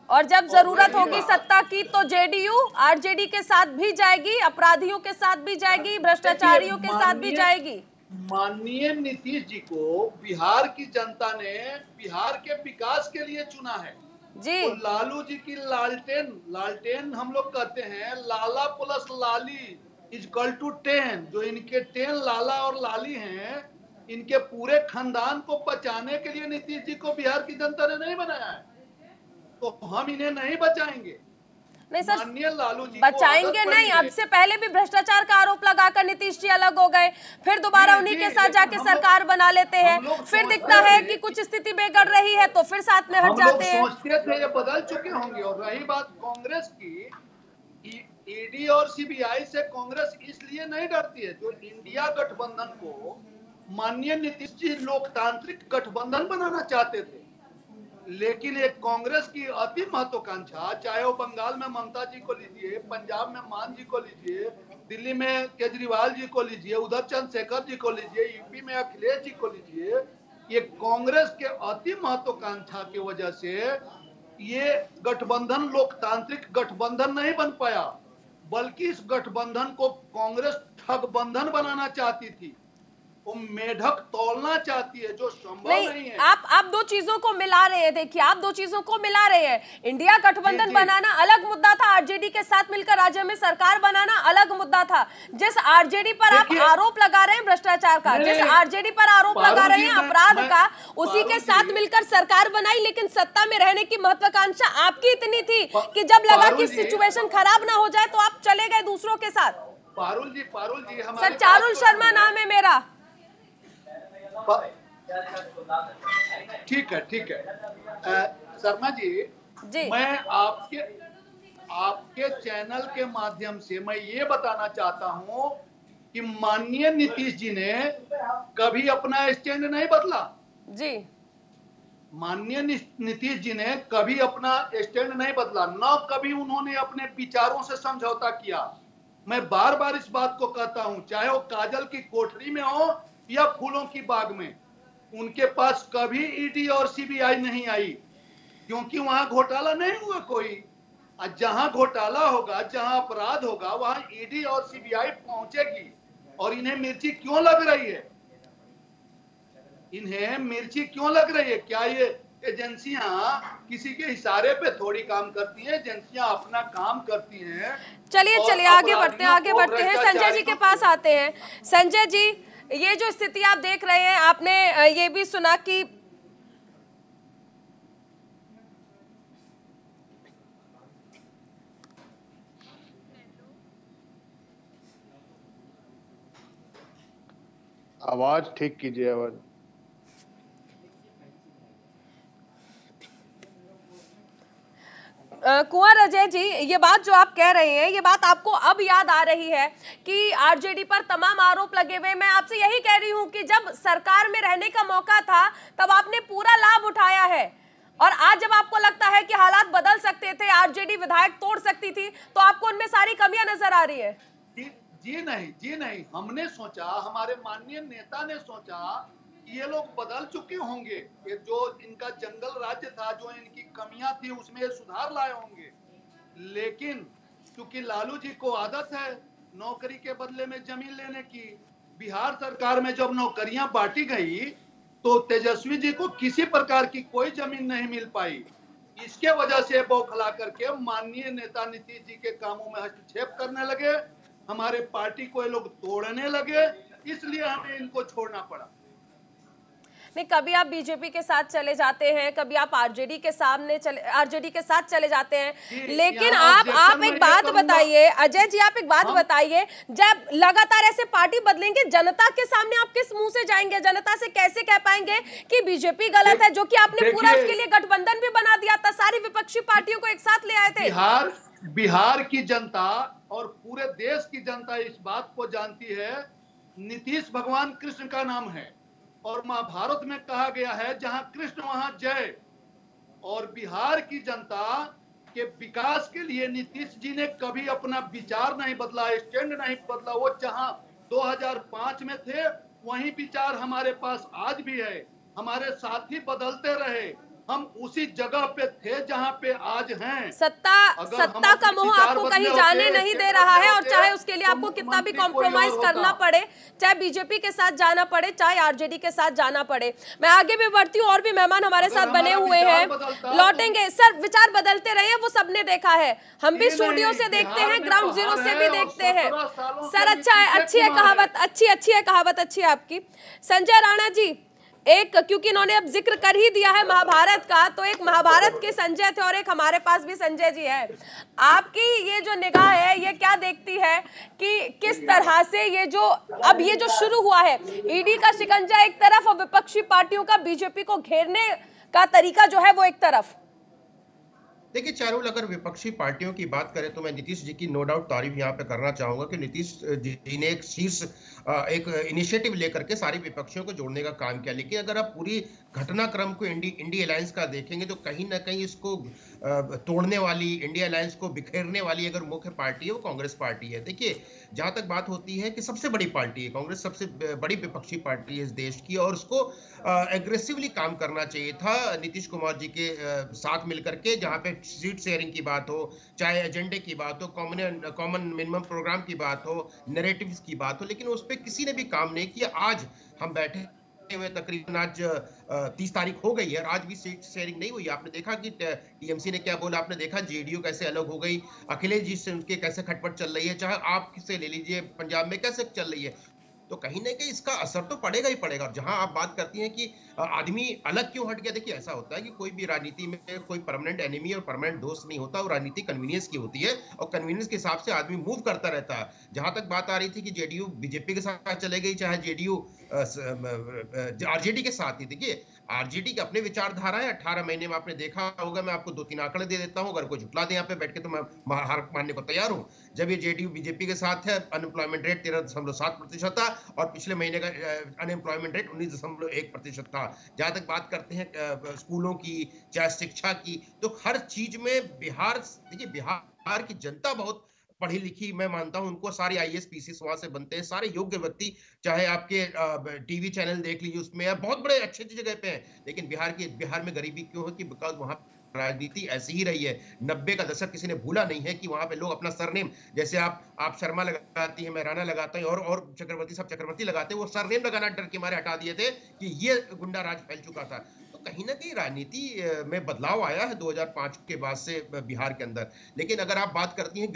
और जब जरूरत होगी सत्ता की तो जेडीयू आरजेडी के साथ भी जाएगी, अपराधियों के साथ भी जाएगी, भ्रष्टाचारियों के साथ भी जाएगी। माननीय नीतीश जी को बिहार की जनता ने बिहार के विकास के लिए चुना है जी। तो लालू जी की लालटेन हम लोग कहते हैं, लाला प्लस लाली इज इक्वल टू 10। जो इनके 10 लाला और लाली हैं, इनके पूरे खानदान को बचाने के लिए नीतीश जी को बिहार की जनता ने नहीं बनाया है, तो हम इन्हें नहीं बचाएंगे। नहीं सर, माननीय लालू जी बचाएंगे नहीं। अब से पहले भी भ्रष्टाचार का आरोप लगाकर नीतीश जी अलग हो गए, फिर दोबारा उन्हीं के साथ जाके सरकार बना लेते हैं, फिर दिखता है कि कुछ स्थिति बिगड़ रही है तो फिर साथ में हट जाते हैं। सोचते थे ये बदल चुके होंगे। और रही बात कांग्रेस की, ईडी और सीबीआई से कांग्रेस इसलिए नहीं डरती है, जो इंडिया गठबंधन को माननीय नीतीश जी लोकतांत्रिक गठबंधन बनाना चाहते थे, लेकिन एक कांग्रेस की अति महत्वाकांक्षा, चाहे वो बंगाल में ममता जी को लीजिए, पंजाब में मान जी को लीजिए, दिल्ली में केजरीवाल जी को लीजिए, उधर चंद्रशेखर जी को लीजिए, यूपी में अखिलेश जी को लीजिए, ये कांग्रेस के अति महत्वाकांक्षा की वजह से ये गठबंधन लोकतांत्रिक गठबंधन नहीं बन पाया, बल्कि इस गठबंधन को कांग्रेस ठगबंधन बनाना चाहती थी, वो मेढक तोलना चाहती है, जो संभव नहीं है। आप दो चीजों को मिला रहे हैं। देखिए, आप दो चीजों को मिला रहे हैं। इंडिया गठबंधन बनाना अलग मुद्दा था, आरजेडी के साथ मिलकर राज्य में सरकार बनाना अलग मुद्दा था। जिस आरजेडी पर आप आरोप लगा रहे हैं भ्रष्टाचार का, जिस आरजेडी पर आरोप लगा रहे हैं अपराध का, उसी के साथ मिलकर सरकार बनाई, लेकिन सत्ता में रहने की महत्वाकांक्षा आपकी इतनी थी कि जब लगा कि सिचुएशन खराब ना हो जाए तो आप चले गए दूसरों के साथ। पारुल जी सर, चारुल शर्मा नाम है मेरा। ठीक है शर्मा जी, मैं आपके चैनल के माध्यम से मैं ये बताना चाहता हूं कि माननीय नीतीश जी ने कभी अपना स्टैंड नहीं बदला जी। माननीय नीतीश जी ने कभी अपना स्टैंड नहीं बदला, न कभी उन्होंने अपने विचारों से समझौता किया। मैं बार बार इस बात को कहता हूं, चाहे वो काजल की कोठरी में हो या फूलों की बाग में, उनके पास कभी ईडी और सीबीआई नहीं आई, क्योंकि वहां घोटाला नहीं हुआ कोई। जहां घोटाला होगा, जहां अपराध होगा, वहां ईडी और सीबीआई पहुंचेगी। और इन्हें मिर्ची क्यों लग रही है? इन्हें मिर्ची क्यों लग रही है? क्या ये एजेंसियां किसी के इशारे पे थोड़ी काम करती हैं, एजेंसियां अपना काम करती हैं। चलिए आगे बढ़ते हैं संजय जी के पास आते हैं। संजय जी, ये जो स्थिति आप देख रहे हैं, आपने ये भी सुना कि आवाज ठीक कीजिए, आवाज। कुंवर अजय जी, ये बात जो आप कह रहे हैं, ये बात आपको अब याद आ रही है कि आरजेडी पर तमाम आरोप लगे हुए। मैं आपसे यही कह रही हूं कि जब सरकार में रहने का मौका था तब आपने पूरा लाभ उठाया है, और आज जब आपको लगता है कि हालात बदल सकते थे, आरजेडी विधायक तोड़ सकती थी, तो आपको उनमें सारी कमियां नजर आ रही है। जी नहीं, हमने सोचा, हमारे माननीय नेता ने सोचा ये लोग बदल चुके होंगे, ये जो इनका जंगल राज्य था, जो इनकी कमियां थी, उसमें सुधार लाए होंगे। लेकिन क्योंकि लालू जी को आदत है नौकरी के बदले में जमीन लेने की, बिहार सरकार में जब नौकरियां बांटी गई तो तेजस्वी जी को किसी प्रकार की कोई जमीन नहीं मिल पाई। इसके वजह से बौखला करके माननीय नेता नीतीश जी के कामों में हस्तक्षेप करने लगे, हमारे पार्टी को ये लोग तोड़ने लगे, इसलिए हमें इनको छोड़ना पड़ा। नहीं, कभी आप बीजेपी के साथ चले जाते हैं, कभी आप आरजेडी के साथ चले जाते हैं, लेकिन आप एक बात बताइए अजय जी, आप एक बात बताइए, जब लगातार ऐसे पार्टी बदलेंगे, जनता के सामने आप किस मुंह से जाएंगे? जनता से कैसे कह पाएंगे कि बीजेपी गलत है, जो कि आपने पूरा उसके लिए गठबंधन भी बना दिया था, सारी विपक्षी पार्टियों को एक साथ ले आए थे। बिहार की जनता और पूरे देश की जनता इस बात को जानती है, नीतीश भगवान कृष्ण का नाम है, और महाभारत में कहा गया है जहां कृष्ण वहां जय। और बिहार की जनता के विकास के लिए नीतीश जी ने कभी अपना विचार नहीं बदला, स्टैंड नहीं बदला। वो जहां 2005 में थे वही विचार हमारे पास आज भी है। हमारे साथी बदलते रहे, हम उसी जगह पे थे जहां पे आज हैं। सत्ता का मोह आपको कहीं जाने नहीं दे रहा है, और चाहे उसके लिए आपको कितना भी कॉम्प्रोमाइज करना पड़े, चाहे बीजेपी के साथ जाना पड़े, चाहे आरजेडी के साथ जाना पड़े। मैं आगे भी बढ़ती हूँ, और भी मेहमान हमारे साथ बने हुए हैं, लौटेंगे। सर, विचार बदलते रहे, वो सबने देखा है, हम भी स्टूडियो से देखते हैं, ग्राउंड जीरो से भी देखते हैं। सर, अच्छा है, अच्छी है कहावत, अच्छी है आपकी। संजय राणा जी, एक, क्योंकि इन्होंने अब जिक्र कर ही दिया है महाभारत का, तो एक महाभारत के संजय थे और एक हमारे पास भी संजय जी है। आपकी ये जो निगाह है, ये क्या देखती है कि किस तरह से ये जो शुरू हुआ है, ईडी का शिकंजा एक तरफ और विपक्षी पार्टियों का बीजेपी को घेरने का तरीका जो है वो एक तरफ? देखिए चारुल, अगर विपक्षी पार्टियों की बात करें तो मैं नीतीश जी की नो डाउट तारीफ यहाँ पे करना चाहूंगा कि नीतीश जी ने एक इनिशिएटिव लेकर के सारे विपक्षियों को जोड़ने का काम किया। लेकिन अगर आप पूरी घटनाक्रम को इंडिया अलायंस का देखेंगे तो कहीं ना कहीं इसको तोड़ने वाली, इंडिया अलायंस को बिखेरने वाली अगर मुख्य पार्टी है वो कांग्रेस पार्टी है। देखिए, जहां तक बात होती है कि सबसे बड़ी पार्टी है कांग्रेस, सबसे बड़ी विपक्षी पार्टी है इस देश की, और उसको एग्रेसिवली काम करना चाहिए था नीतीश कुमार जी के साथ मिलकर के, जहां पे सीट शेयरिंग की बात हो, चाहे एजेंडे की बात हो, कॉमन मिनिमम प्रोग्राम की बात हो, नैरेटिव्स की बात हो, लेकिन उस पर किसी ने भी काम नहीं किया। आज हम बैठे हुए तकरीबन आज 30 तारीख हो गई है, आज भी सीट शेयरिंग नहीं हुई। आपने देखा कि टीएमसी ने क्या बोला, आपने देखा जेडीयू कैसे अलग हो गई, अखिलेश जी से उनके कैसे खटपट चल रही है, चाहे आप किसे ले लीजिए, पंजाब में कैसे चल रही है। तो कहीं ना कहीं इसका असर तो पड़ेगा ही पड़ेगा। जहां आप बात करती हैं कि आदमी अलग क्यों हट गया, देखिए ऐसा होता है कि कोई भी राजनीति में कोई परमानेंट एनिमी और परमानेंट दोस्त नहीं होता, और राजनीति कन्वीनियंस की होती है, और कन्वीनियंस के हिसाब से आदमी मूव करता रहता है। जहां तक बात आ रही थी कि जेडीयू बीजेपी के साथ चले गई, चाहे जेडीयू आरजेडी के साथ ही, देखिए आरजेडी के अपने विचारधारा है। 18 महीने में आपने देखा होगा, मैं आपको 2-3 आंकड़े दे देता हूं, अगर कोई झुटला दे यहाँ पे बैठ के तो मैं हार मानने को तैयार हूं। जब ये जेडीयू बीजेपी के साथ है, अनएम्प्लॉयमेंट रेट 13.7% था, और पिछले महीने का अनएम्प्लॉयमेंट रेट 19.1% था। जहां तक बात करते हैं स्कूलों की, चाहे शिक्षा की, तो हर चीज में बिहार, देखिए बिहार की जनता बहुत पढ़ी लिखी, मैं मानता हूं उनको, सारे आईएएस पीसीएस वहां से बनते हैं, सारे योग्य व्यक्ति, चाहे आपके टीवी चैनल देख लीजिए, उसमें बहुत बड़े अच्छी जगह पे हैं। लेकिन बिहार में गरीबी क्यों है? कि बिकॉज वहां राजनीति ऐसी ही रही है। 90 का दशक किसी ने भूला नहीं है कि वहां पे लोग अपना सरनेम, जैसे आप शर्मा लगाती हैं, मैं राणा लगाता हूं, और चक्रवर्ती सब चक्रवर्ती लगाते हैं, वो सरनेम लगाना डर के मारे हटा दिए थे कि ये गुंडा राज फैल चुका था। तो कहीं ना कहीं राजनीति में बदलाव आया है 2005 के बाद से बिहार के अंदर। लेकिन अगर आप बात करती हैं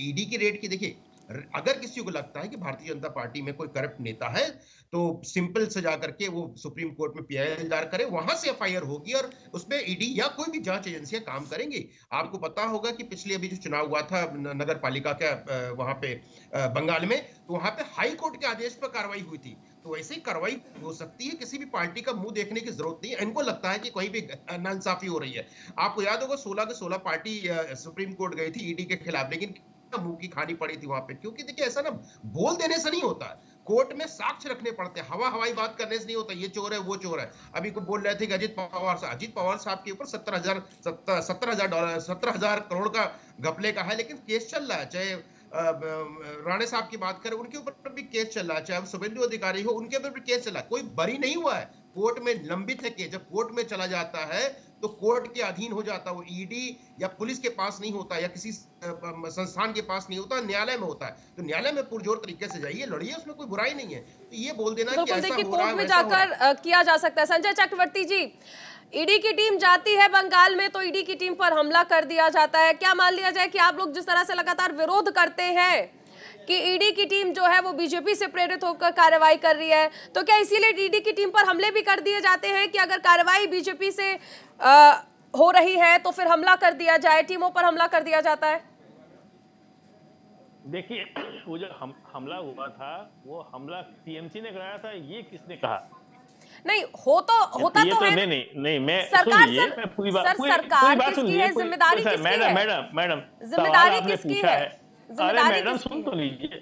ईडी की रेड की, देखिए अगर किसी को लगता है कि भारतीय जनता पार्टी में कोई करप्ट नेता है तो सिंपल से जाकर के वो सुप्रीम कोर्ट में पीआईएल दायर करे, वहां से एफआईआर होगी और उसमें ईडी या कोई भी जांच एजेंसियां काम करेंगी। आपको पता होगा कि पिछले अभी जो चुनाव हुआ था नगर पालिका के वहां पे बंगाल में, तो वहां पे हाई कोर्ट के आदेश पर कार्रवाई हुई थी। तो वैसे ही कार्रवाई हो सकती है, किसी भी पार्टी का मुंह देखने की जरूरत नहीं है। इनको लगता है कि कहीं भी नाइंसाफी हो रही है। आपको याद होगा 16 के 16 पार्टी सुप्रीम कोर्ट गई थी ईडी के खिलाफ, लेकिन मुंह की खानी पड़ी थी वहां पे, क्योंकि देखिए ऐसा ना बोल देने से नहीं होता, कोर्ट में साक्ष्य रखने पड़ते हैं। हवाई बात करने से नहीं होता, ये चोर है वो चोर है। अभी को बोल रहे थे कि अजीत पवार साहब के ऊपर 17,000 करोड़ का घपले का है, लेकिन केस चल रहा है। चाहे राणे साहब की बात करें, उनके ऊपर भी केस चल रहा है, चाहे शुभेंदु अधिकारी हो उनके ऊपर भी केस चल रहा है, कोई बरी नहीं हुआ है, कोर्ट में लंबित है केस। जब कोर्ट में चला जाता है तो कोर्ट के अधीन हो जाता है, वो ईडी या पुलिस के पास नहीं होता या किसी संस्थान के पास नहीं होता, न्यायालय में होता है। तो न्यायालय में पुरजोर तरीके से जाइए, लड़िए, उसमें कोई बुराई नहीं है। तो ये बोल देना कि ऐसा हो रहा है, कोर्ट में जाकर किया जा सकता है। संजय चक्रवर्ती जी, ईडी की टीम जाती है बंगाल में तो ईडी की टीम पर हमला कर दिया जाता है। क्या मान लिया जाए कि आप लोग जिस तरह से लगातार विरोध करते हैं कि ईडी की टीम जो है वो बीजेपी से प्रेरित होकर कार्रवाई कर रही है, तो क्या इसीलिए ईडी की टीम पर हमले भी कर दिए जाते हैं कि अगर कार्रवाई बीजेपी से हो रही है तो फिर हमला कर दिया जाए, टीमों पर हमला कर दिया जाता है? देखिए, वो जो हमला हुआ था, वो हमला टीएमसी ने कराया था, ये किसने कहा? नहीं होता तो है। नहीं, मैं सरकार मैं पूरी बात किसकी है, जिम्मेदारी किसकी है? मैडम जिम्मेदारी किसकी है? अरे मैडम सुन तो लीजिए,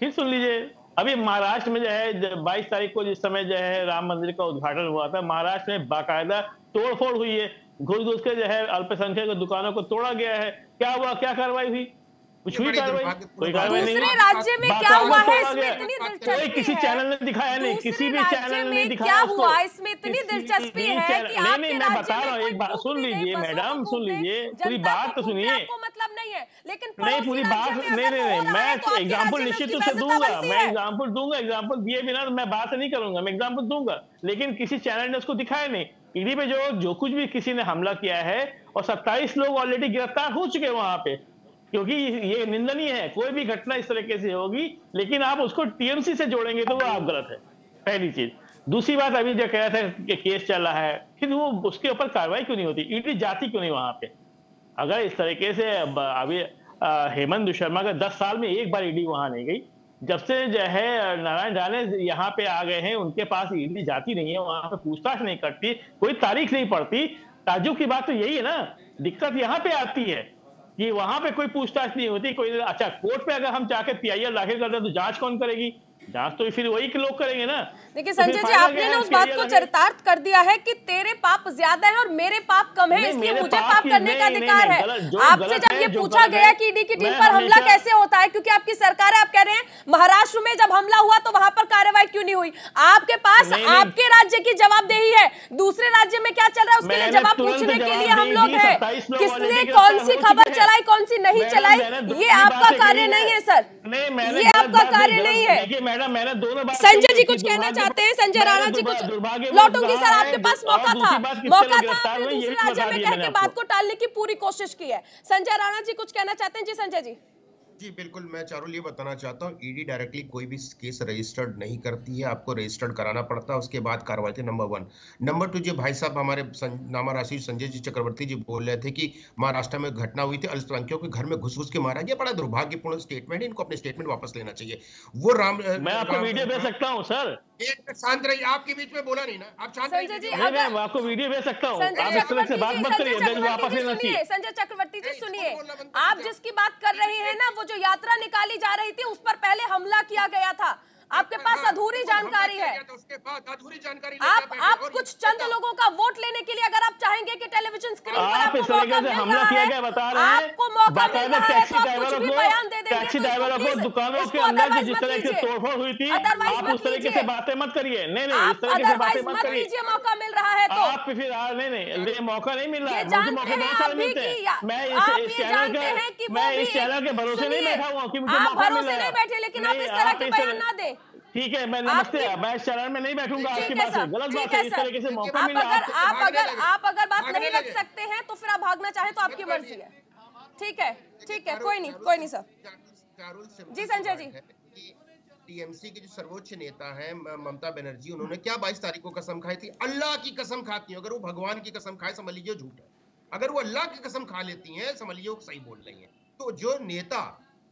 फिर सुन लीजिए। अभी महाराष्ट्र में जो है 22 तारीख को जिस समय जो है राम मंदिर का उद्घाटन हुआ था, महाराष्ट्र में बाकायदा तोड़फोड़ हुई है, घुस के जो है अल्पसंख्यक दुकानों को तोड़ा गया है। क्या हुआ, क्या कार्रवाई हुई? कुछ हुई कार्रवाई? कोई कार्रवाई नहीं। दूसरे राज्य में क्या हुआ है इसमें इतनी दिलचस्पी है? किसी चैनल ने दिखाया नहीं, किसी भी चैनल ने दिखाया। क्या हुआ इसमें इतनी दिलचस्पी है कि नहीं, मैं बता रहा हूँ, एक बात सुन लीजिए मैडम, सुन लीजिए, पूरी बात तो सुनिए। आपको मतलब नहीं है, लेकिन नहीं पूरी बात नहीं, मैं एग्जाम्पल निश्चित रूप से दूंगा, मैं एग्जाम्पल दिए बिना मैं बात नहीं करूंगा, मैं एग्जाम्पल दूंगा, लेकिन किसी चैनल ने उसको दिखाया नहीं। ईडी पे जो कुछ भी किसी ने हमला किया है, और 27 लोग ऑलरेडी गिरफ्तार हो चुके हैं वहां पे, क्योंकि ये निंदनीय है। कोई भी घटना इस तरीके से होगी, लेकिन आप उसको टीएमसी से जोड़ेंगे तो वो आप गलत है, पहली चीज। दूसरी बात, अभी जो कह रहा था कि केस चल रहा है, फिर वो उसके ऊपर कार्रवाई क्यों नहीं होती? ईडी जाती क्यों नहीं वहां पे? अगर इस तरीके से अभी हेमंत शर्मा का 10 साल में एक बार ईडी वहां नहीं गई, जब से जो है नारायण राणे यहाँ पे आ गए हैं, उनके पास ईडी जाती नहीं है, वहां पे पूछताछ नहीं करती, कोई तारीख नहीं पड़ती। ताज्जुब की बात तो यही है ना, दिक्कत यहाँ पे आती है कि वहां पे कोई पूछताछ नहीं होती, कोई। अच्छा, कोर्ट पे अगर हम चाहे पीआईएल दाखिल करते हैं तो जांच कौन करेगी? जांच तो फिर वही के लोग करेंगे ना। देखिए संजय जी, आपने ना उस बात को चरितार्थ कर दिया है कि तेरे पाप ज्यादा है और मेरे पाप कम है, इसलिए मुझे पाप करने का अधिकार है। आपसे जब ये पूछा गया कि ईडी की टीम पर हमला कैसे होता है, क्योंकि आपकी सरकार है, आप कह रहे हैं महाराष्ट्र में जब हमला हुआ तो वहां पर कार्रवाई क्यों नहीं हुई? आपके पास आपके राज्य की जवाबदेही है, दूसरे राज्य में क्या चल रहा है उसके लिए जवाब पूछने के लिए हम लोग हैं। किसने कौन सी खबर चलाई, कौन सी नहीं चलाई, ये आपका कार्य नहीं है सर, ये आपका कार्य नहीं है। मैंने दोनों बात। संजय जी कुछ कहना चाहते हैं? संजय राणा जी कुछ लौटूंगी सर, आपके पास मौका था, आपने दूसरे राज्य में कह के बात को टालने की पूरी कोशिश की है। संजय राणा जी कुछ कहना चाहते हैं? जी संजय जी। जी बिल्कुल, मैं चारुल ये बताना चाहता हूँ, ईडी डायरेक्टली कोई भी केस रजिस्टर्ड नहीं करती है, आपको रजिस्टर्ड कराना पड़ता है, उसके बाद कार्रवाई थी। नंबर 1। नंबर 2, जो भाई साहब हमारे नामा राशि संजय जी चक्रवर्ती जी बोल रहे थे कि महाराष्ट्र में घटना हुई थी, अल्पसंख्यकों के घर में घुस के मारा गया, बड़ा दुर्भाग्यपूर्ण स्टेटमेंट है, इनको अपने स्टेटमेंट वापस लेना चाहिए। वो मैं आपको वीडियो भेज सकता हूँ सर। एक मिनट शांत रहिए, आपके बीच में बोला नहीं ना, आप शांत रहिए। मैं आपको वीडियो भेज सकता हूँ, आप इस तरह से बात मत करिए, वापस लेना चाहिए। संजय चक्रवर्ती जी सुनिए, आप जिसकी बात कर रहे हैं ना, वो जो यात्रा निकाली जा रही थी उस पर पहले हमला किया गया था, आपके पास अधूरी जानकारी है। आप कुछ चंद लोगों का वोट लेने के लिए अगर आप चाहेंगे कि टेलीविजन स्क्रीन पर आपको मौका मिल रहा है, बता रहे हैं, आपको मौका मिल रहा है तो आप कुछ भी बयान दे देंगे। टैक्सी ड्राइवरों को दुकानों के अंदर जिस तरह से तोड़फोड़ हुई थी, आप उस तरीके से बातें मत करिए। नहीं, इस तरीके से बातें मत करिए। मौका मिल रहा है तो आप फिर नहीं, मौका नहीं मिल रहा है, मुझे मौके बहुत सारे मिलते हैं। मैं इस चैनल के भरोसे नहीं बैठा हुआ कि मुझे मौका मिल रहा है। भरोसे नहीं बैठे, लेकिन आप इस तरह के बयान ना दें। ठीक है, मैं नमस्ते, मैं इस चरण में नहीं बैठूंगा आपकी बात से, गलत बात है, इस तरीके से मौका आप मिला अगर बात नहीं रख सकते हैं तो फिर आप भागना चाहे तो आपकी मर्जी है। ठीक है, कोई नहीं सर। जी संजय जी। टीएमसी के जो सर्वोच्च नेता हैं ममता बनर्जी, उन्होंने क्या 22 तारीख को कसम खाई थी? अल्लाह की कसम खाती है। अगर वो भगवान की कसम खाए समझ लीजिए झूठ है, अगर वो अल्लाह की कसम खा लेती हैं समझ लीजिए वो सही बोल रही हैं। तो जो नेता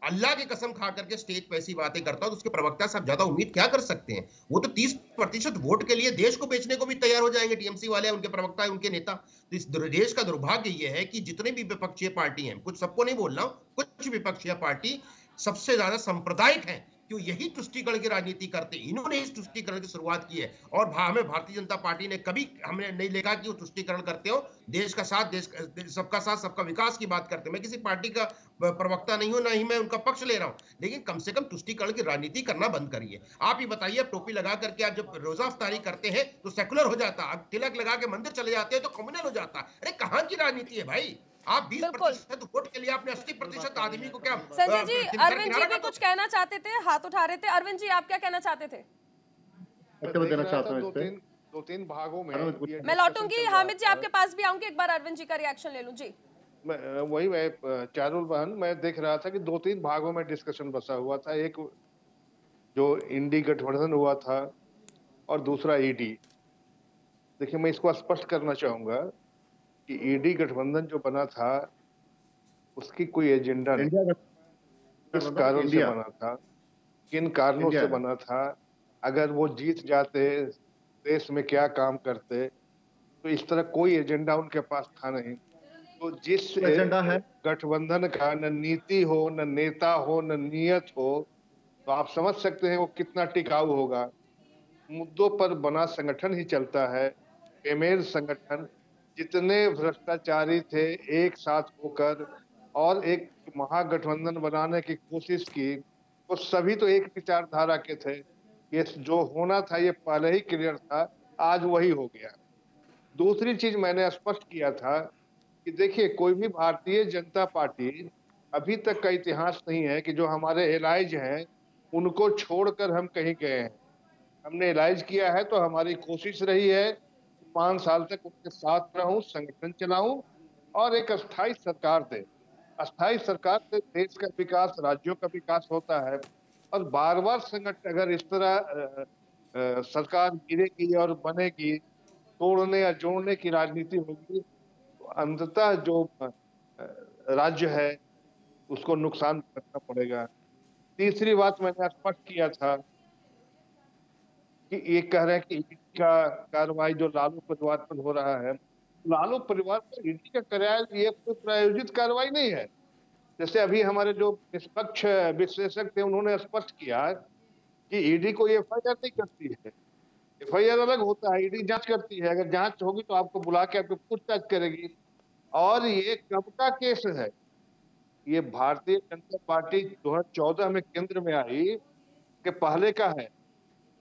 अल्लाह की कसम खा करके स्टेज पे ऐसी बातें करता है तो उसके प्रवक्ता से आप ज्यादा उम्मीद क्या कर सकते हैं? वो तो 30% वोट के लिए देश को बेचने को भी तैयार हो जाएंगे टीएमसी वाले, उनके प्रवक्ता, उनके नेता। तो इस देश का दुर्भाग्य यह है कि जितने भी विपक्षीय पार्टी हैं, कुछ सबको नहीं बोल रहा हूं, कुछ विपक्षीय पार्टी सबसे ज्यादा सांप्रदायिक हैं, क्यों यही तुष्टीकरण की राजनीति करते हैं। इन्होंने इस तुष्टीकरण की शुरुआत की है और हमें भारतीय जनता पार्टी ने कभी हमने नहीं देखा कि वो तुष्टीकरण करते हो। देश का साथ, सबका साथ सबका विकास की बात करते हैं। मैं किसी पार्टी का प्रवक्ता नहीं हूं, ना ही मैं उनका पक्ष ले रहा हूं, लेकिन कम से कम तुष्टीकरण की राजनीति करना बंद करिए। आप ही बताइए, आप टोपी लगा करके आप जब रोजा अफ्तारी करते हैं तो सेकुलर हो जाता, आप तिलक लगा के मंदिर चले जाते हैं तो कम्युनल हो जाता। अरे कहां की राजनीति है भाई? आप 20% वोट के लिए आपने 80% आदमी को क्या? संजय जी, अरविंद जी भी कुछ कहना चाहते थे, हाथ उठा रहे थे। अरविंद जी, आप क्या कहना चाहते थे? देना चाहता हूं इस पे दो तीन भागों में मैं लौटूंगी। हामिद जी आपके पास भी आऊंगी, एक बार अरविंद जी का रिएक्शन ले लूं। जी मैं चारुल बहन, मैं देख रहा था कि 2-3 भागों में डिस्कशन बसा हुआ था। एक जो इंडी गठबंधन हुआ था और दूसरा ईडी। देखिए, मैं इसको स्पष्ट करना चाहूंगा कि ईडी गठबंधन जो बना था उसकी कोई एजेंडा नहीं, किस कारण से बना था, किन कारणों से बना था, अगर वो जीत जाते देश में क्या काम करते, तो इस तरह कोई एजेंडा उनके पास था नहीं। तो जिस एजेंडा है गठबंधन का, न नीति हो, न नेता हो, न नियत हो, तो आप समझ सकते हैं वो कितना टिकाऊ होगा। मुद्दों पर बना संगठन ही चलता है, बेमेल संगठन। जितने भ्रष्टाचारी थे एक साथ होकर और एक महागठबंधन बनाने की कोशिश की, वो सभी तो एक विचारधारा के थे। ये जो होना था ये पहले ही क्लियर था, आज वही हो गया। दूसरी चीज मैंने स्पष्ट किया था कि देखिए, कोई भी भारतीय जनता पार्टी, अभी तक का इतिहास नहीं है कि जो हमारे एलाइज हैं उनको छोड़कर हम कहीं गए हैं। हमने एलाइज किया है तो हमारी कोशिश रही है 5 साल तक उनके साथ रहूं, संगठन चलाऊं और एक अस्थायी सरकार दे। अस्थायी सरकार से देश का विकास, राज्यों का विकास होता है। और बार बार संगठन अगर इस तरह सरकार गिरेगी और बनेगी, तोड़ने या जोड़ने की राजनीति होगी, तो अंततः जो राज्य है उसको नुकसान करना पड़ेगा। तीसरी बात मैंने स्पष्ट किया था कि ये कह रहे हैं कि ईडी का कार्रवाई जो लालू परिवार पर हो रहा है, लालू परिवार पर ईडी का कार्रवाई ये कोई प्रायोजित कार्रवाई नहीं है। जैसे अभी हमारे जो निष्पक्ष विश्लेषक थे उन्होंने स्पष्ट किया कि ईडी को एफआईआर नहीं करती है, एफआईआर अलग होता है, ईडी जांच करती है। अगर जांच होगी तो आपको बुला के आपको पूछताछ करेगी। और ये कब का केस है? ये भारतीय जनता पार्टी 2014 में केंद्र में आई के पहले का है।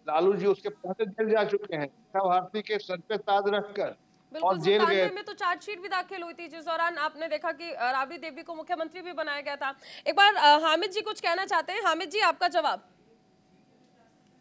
लालू जी उसके पहले जेल जा चुके हैं, भारती के सर पे ताज रखकर, और जेल गए। में तो चार्जशीट भी दाखिल हुई थी जिस दौरान आपने देखा कि राबड़ी देवी को मुख्यमंत्री भी बनाया गया था। एक बार हामिद जी कुछ कहना चाहते हैं। हामिद जी, आपका जवाब।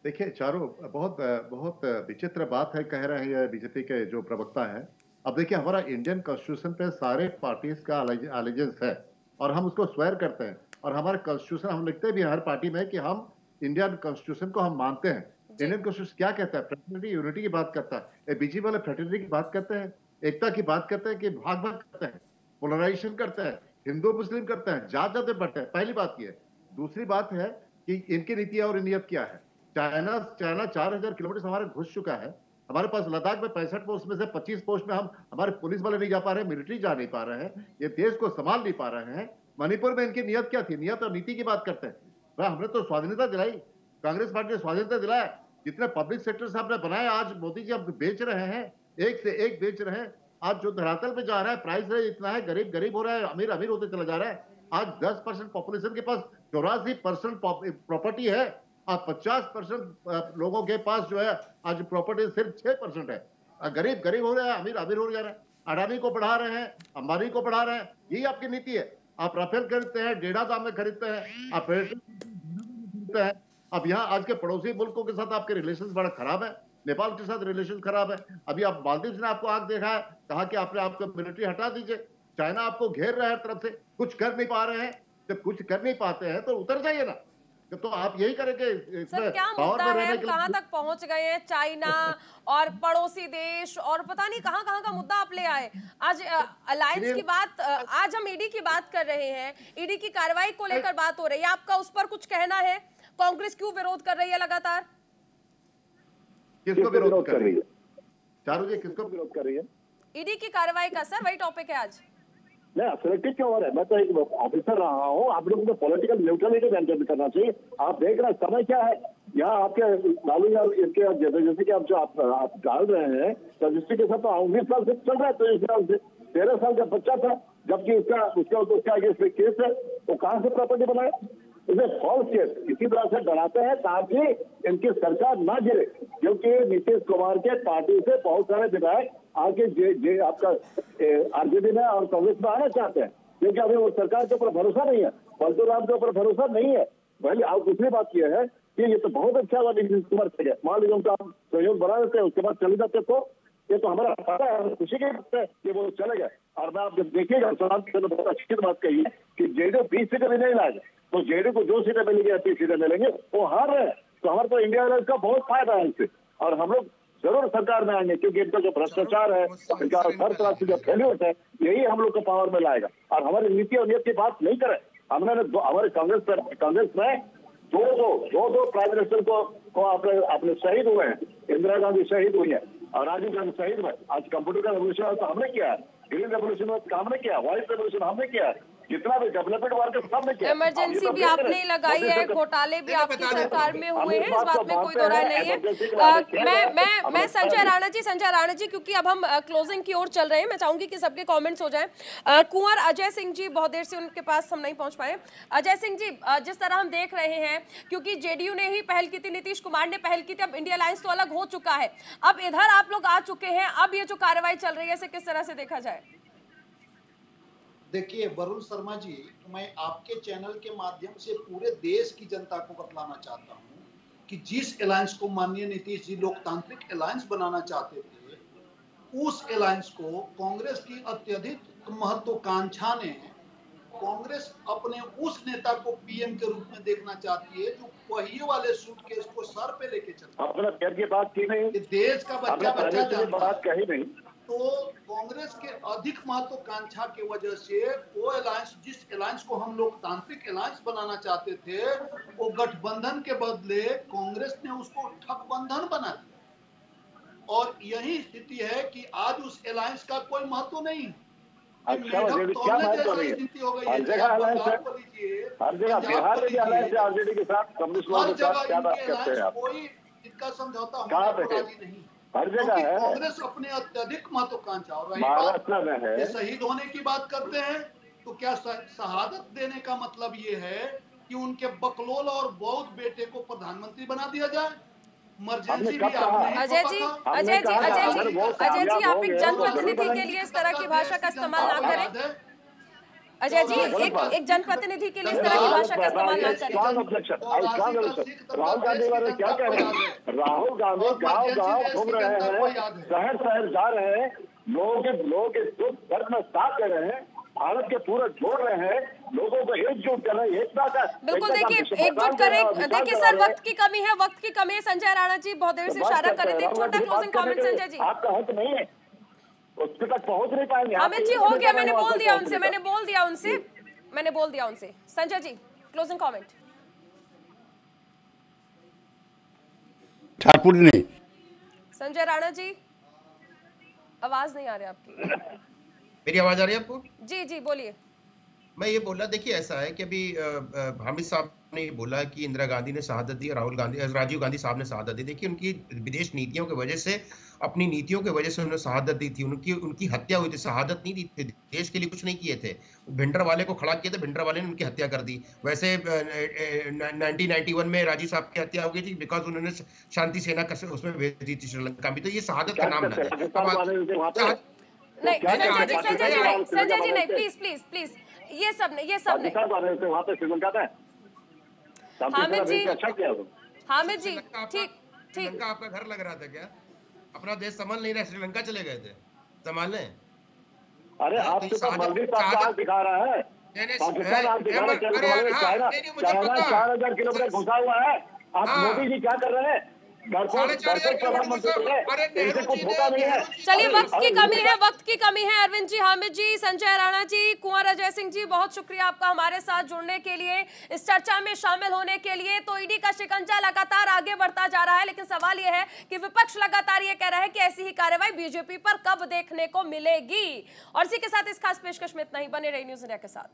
देखिए चारों, बहुत विचित्र बात है, कह रहे हैं बीजेपी के जो प्रवक्ता है। अब देखिए, हमारा इंडियन कॉन्स्टिट्यूशन पे सारे पार्टीज का एलिजेंस है और हम उसको स्वेयर करते हैं, और हमारे कॉन्स्टिट्यूशन हम लिखते भी हर पार्टी में कि हम इंडियन कॉन्स्टिट्यूशन को हम मानते हैं। इंडियन कॉन्स्टिट्यूशन क्या कहता है? फ्रेटर्निटी, यूनिटी की बात करता है। बीजेपी वाले फ्रेटर्निटी की बात करते हैं, एकता की बात करते हैं कि भाग भाग करते हैं, पोलराइजेशन करते हैं, हिंदू मुस्लिम करते हैं, जात जात में बढ़ते हैं। पहली बात ये है। दूसरी बात है कि इनकी नीतियां और नियत क्या है। चाइना 4000 किलोमीटर हमारे घुस चुका है। हमारे पास लद्दाख में 65 पोस्ट में से 25 पोस्ट में हम हमारे पुलिस वाले नहीं जा पा रहे हैं, मिलिट्री जा नहीं पा रहे हैं, ये देश को संभाल नहीं पा रहे हैं। मणिपुर में इनकी नियत क्या थी? नियत और नीति की बात करते हैं। भाई, हमने तो स्वाधीनता दिलाई, कांग्रेस पार्टी ने स्वाधीनता दिलाया। जितने पब्लिक सेक्टर से आपने बनाए, आज मोदी जी अब बेच रहे हैं, एक से एक बेच रहे हैं। आज जो धरातल पे जा रहा है, प्राइस रेट इतना है, गरीब गरीब हो रहा है, अमीर अमीर होते चला जा रहा है। आज 10% पॉपुलेशन के पास 84% प्रॉपर्टी है, आज 50% लोगों के पास जो है आज प्रॉपर्टी सिर्फ 6% है। गरीब गरीब हो रहा है, अमीर अमीर हो जा रहा है। अडानी को बढ़ा रहे हैं, अंबानी को बढ़ा रहे हैं, यही आपकी नीति है। आप राफेल खरीदते हैं, 1.5 दाम में खरीदते हैं, आप खरीदते हैं, अब यहाँ आज के पड़ोसी मुल्कों के साथ आपके रिलेशंस बड़ा खराब है, नेपाल के साथ रिलेशन खराब है। अभी आप मालदीव ने आपको आग देखा है, कहा कि आपने आपको मिलिट्री हटा दीजिए। चाइना आपको घेर रहा है हर तरफ से, कुछ कर नहीं पा रहे हैं। जब कुछ कर नहीं पाते हैं तो उतर जाइए ना। तो आप यही करेंगे। सर क्या मुद्दा है, हम कहां तक पहुंच गए हैं? चाइना और पड़ोसी देश और पता नहीं कहां कहां का मुद्दा आप ले आए। आज अलायंस की बात, आज हम ईडी की बात कर रहे हैं, ईडी की कार्रवाई को लेकर बात हो रही है। आपका उस पर कुछ कहना है? कांग्रेस क्यों विरोध कर रही है लगातार? किसको विरोध कर रही है? चारू जी किसको विरोध कर रही है? ईडी की कार्रवाई का सर, वही टॉपिक है आज। नहीं, सिलेक्टिव क्यों हो रहा है? मैं तो एक ऑफिसर रहा हूँ, आप लोगों को पॉलिटिकल न्यूट्रलिटी मेंटेन करना चाहिए। आप देख रहे हैं समय क्या है यहाँ आपके लालू यार इनके जैसे कि आप डाल रहे हैं रजिस्ट्री के साथ, तो 19 साल से चल रहा है। तो इस साल से 13 साल का बच्चा था, जबकि उसका अगेंस्ट में केस है, वो कहाँ से प्रॉपर्टी बनाए? इसे फॉल्स केस इसी तरह से डराते हैं ताकि इनकी सरकार ना गिरे, क्योंकि नीतीश कुमार के पार्टी से बहुत सारे विधायक आके आपका आरजेडी में और कांग्रेस में आना चाहते हैं, क्योंकि अभी वो सरकार के ऊपर भरोसा नहीं है, बलदेव राम के ऊपर भरोसा नहीं है। पहले आप दूसरी बात यह है कि ये तो बहुत अच्छा हुआ नीतीश कुमार से, मान लीजिए उनका हम सहयोग बना देते हैं, उसके बाद चले जाते तो ये तो हमारा पता है, खुशी की बात है कि वो चले गए। और मैं आप जब देखिएगा बहुत अच्छी बात कही है कि जेडीयू 20 सीटें भी नहीं लाएगा, तो जेडीयू को जो सीटें मिलेंगी 30 सीटें मिलेंगे, वो हार रहे हैं। तो हमारे तो इंडिया अलायंस का बहुत फायदा है इससे, और हम लोग जरूर सरकार में आएंगे, क्योंकि इनका जो भ्रष्टाचार है, इनका हर तरह से जो फेल्यूर है, यही हम लोग को पावर में लाएगा। और हमारी नीति और नीति की बात नहीं करें, हमने हमारे कांग्रेस में दो प्राइम मिनिस्टर को अपने शहीद हुए हैं। इंदिरा गांधी शहीद हुई है और राजीव गांधी शहीद हुए। आज कंप्यूटर का रेवोल्यूशन तो हमने किया है, ग्रीन रेवोल्यूशन हमने किया, व्हाइट रेवोल्यूशन हमने किया है, जितना भी डेवलपमेंट वर्क सबने किया। इमरजेंसी भी आपने लगाई है, घोटाले भी आपकी सरकार में हुए हैं, इस बात में कोई दो राय नहीं है। मैं संजय राणा जी, क्योंकि अब हम क्लोजिंग की ओर चल रहे हैं, मैं चाहूंगी कि सबके कमेंट्स हो जाएं। कुंवर अजय सिंह जी, बहुत देर से उनके पास हम नहीं पहुंच पाए। अजय सिंह जी, जिस तरह हम देख रहे हैं, क्योंकि जेडीयू ने ही पहल की थी, नीतीश कुमार ने पहल की थी, अब इंडिया अलायंस तो अलग हो चुका है, अब इधर आप लोग आ चुके हैं, अब ये जो कार्रवाई चल रही है इसे किस तरह से देखा जाए? देखिए वरुण शर्मा जी, मैं आपके चैनल के माध्यम से पूरे देश की जनता को बतलाना चाहता हूं कि जिस अलायंस को माननीय नीतीश जी लोकतांत्रिक अलायंस बनाना चाहते थे, उस अलायंस को कांग्रेस की अत्यधिक महत्वाकांक्षा ने, कांग्रेस अपने उस नेता को पीएम के रूप में देखना चाहती है जो पहिए वाले सूटकेस को सर पे लेके चलता है। अपना प्यार की बात की नहीं, देश का बच्चा बात कही नहीं। तो कांग्रेस के अधिक महत्वाकांक्षा की वजह से वो अलायंस, जिस अलायंस को हम लोकतांत्रिक अलायंस बनाना चाहते थे, वो गठबंधन के बदले कांग्रेस ने उसको ठगबंधन बना दिया। और यही स्थिति है कि आज उस अलायंस का कोई महत्व नहीं है। अच्छा, क्या महत्व नहीं है? हर जगह अलायंस है, हर जगह बिहार में भी अलायंस है आरजेडी के साथ, कम्युनिस्ट लोगों के साथ। क्या बात करते हैं आप? कोई इनका समझौता होने को राजी नहीं, हर जगह है। कांग्रेस अपने अत्यधिक महत्वाकांक्षा, और महाराष्ट्र में है, शहीद होने की बात करते हैं, तो क्या शहादत देने का मतलब ये है कि उनके बकलोल और बौद्ध बेटे को प्रधानमंत्री बना दिया जाए? इमरजेंसी भी अजय जी, आप एक जनप्रतिनिधि के लिए इस तरह की भाषा का इस्तेमाल ना करें। अजय जी, एक जनप्रतिनिधि के लिए इस तरह की भाषा का इस्तेमाल ना करें। राहुल गांधी वाले क्या कह रहे हैं? राहुल गांधी गांव घूम रहे हैं, शहर जा रहे हैं, लोगों के दुख दर्द में साथ दे रहे हैं, भारत के पूरा जोड़ रहे हैं, लोगों को एकजुट कर रहे हैं, एकता का। बिल्कुल, देखिए एकजुट करें। देखिए सर, वक्त की कमी है, संजय राणा जी बहुत देर से इशारा कर रहे थे, छोटा क्लोजिंग कमेंट संजय जी। आपका हक नहीं है, उसके तक पहुंच नहीं पाएंगे। अमित जी, हो गया, मैंने बोल दिया उनसे। Sanjay ji, closing comment. ठाकुर ने, संजय राणा जी, आवाज नहीं आ रही आपकी। मेरी आवाज आ रही है आपको? जी बोलिए। मैं ये बोला, देखिए ऐसा है कि अभी हामिद साहब ने बोला कि इंदिरा गांधी ने शहादत दी और राजीव गांधी साहब ने शहादत दी। देखिए उनकी विदेश नीतियों की वजह से, अपनी नीतियों की वजह से उन्होंने शहादत दी थी, उनकी हत्या हुई थी, शहादत नहीं दी थी। देश के लिए कुछ नहीं किए थे, भिंडर वाले को खड़ा किए थे, भिंडर वाले ने उनकी हत्या कर दी। वैसे 1991 में राजीव साहब की हत्या हो गई थी बिकॉज उन्होंने शांति सेना उसमें भेज दी थी श्रीलंका में। तो ये शहादत का नाम नहीं, संजय जी नहीं, प्लीज, ये सब नहीं। वहाँ पे श्रीलंका में हामिद जी, अच्छा किया। हामिद जी, श्रीलंका ठीक ठीक श्रीलंका आपका घर लग रहा था क्या? अपना देश संभाल नहीं रहा, श्रीलंका चले गए थे संभालने। अरे आपके तो मालदीव आप दिखा रहा है, पाकिस्तान आप दिखा रहे हैं, चाइना 4000 किलोमीटर घुसा हुआ है। आप मोदी जी क्या कर रहे हैं? प्रधानमंत्री इनसे कुछ होता नहीं है। चलिए, वक्त की कमी है अरविंद जी, हामिद जी, संजय राणा जी, कुंवर अजय सिंह जी, बहुत शुक्रिया आपका हमारे साथ जुड़ने के लिए, इस चर्चा में शामिल होने के लिए। तो ईडी का शिकंजा लगातार आगे बढ़ता जा रहा है, लेकिन सवाल यह है कि विपक्ष लगातार ये कह रहा है कि ऐसी ही कार्रवाई बीजेपी पर कब देखने को मिलेगी। और इसी के साथ इस खास पेशकश में इतना ही। बने रहिए न्यूज़ इंडिया के साथ।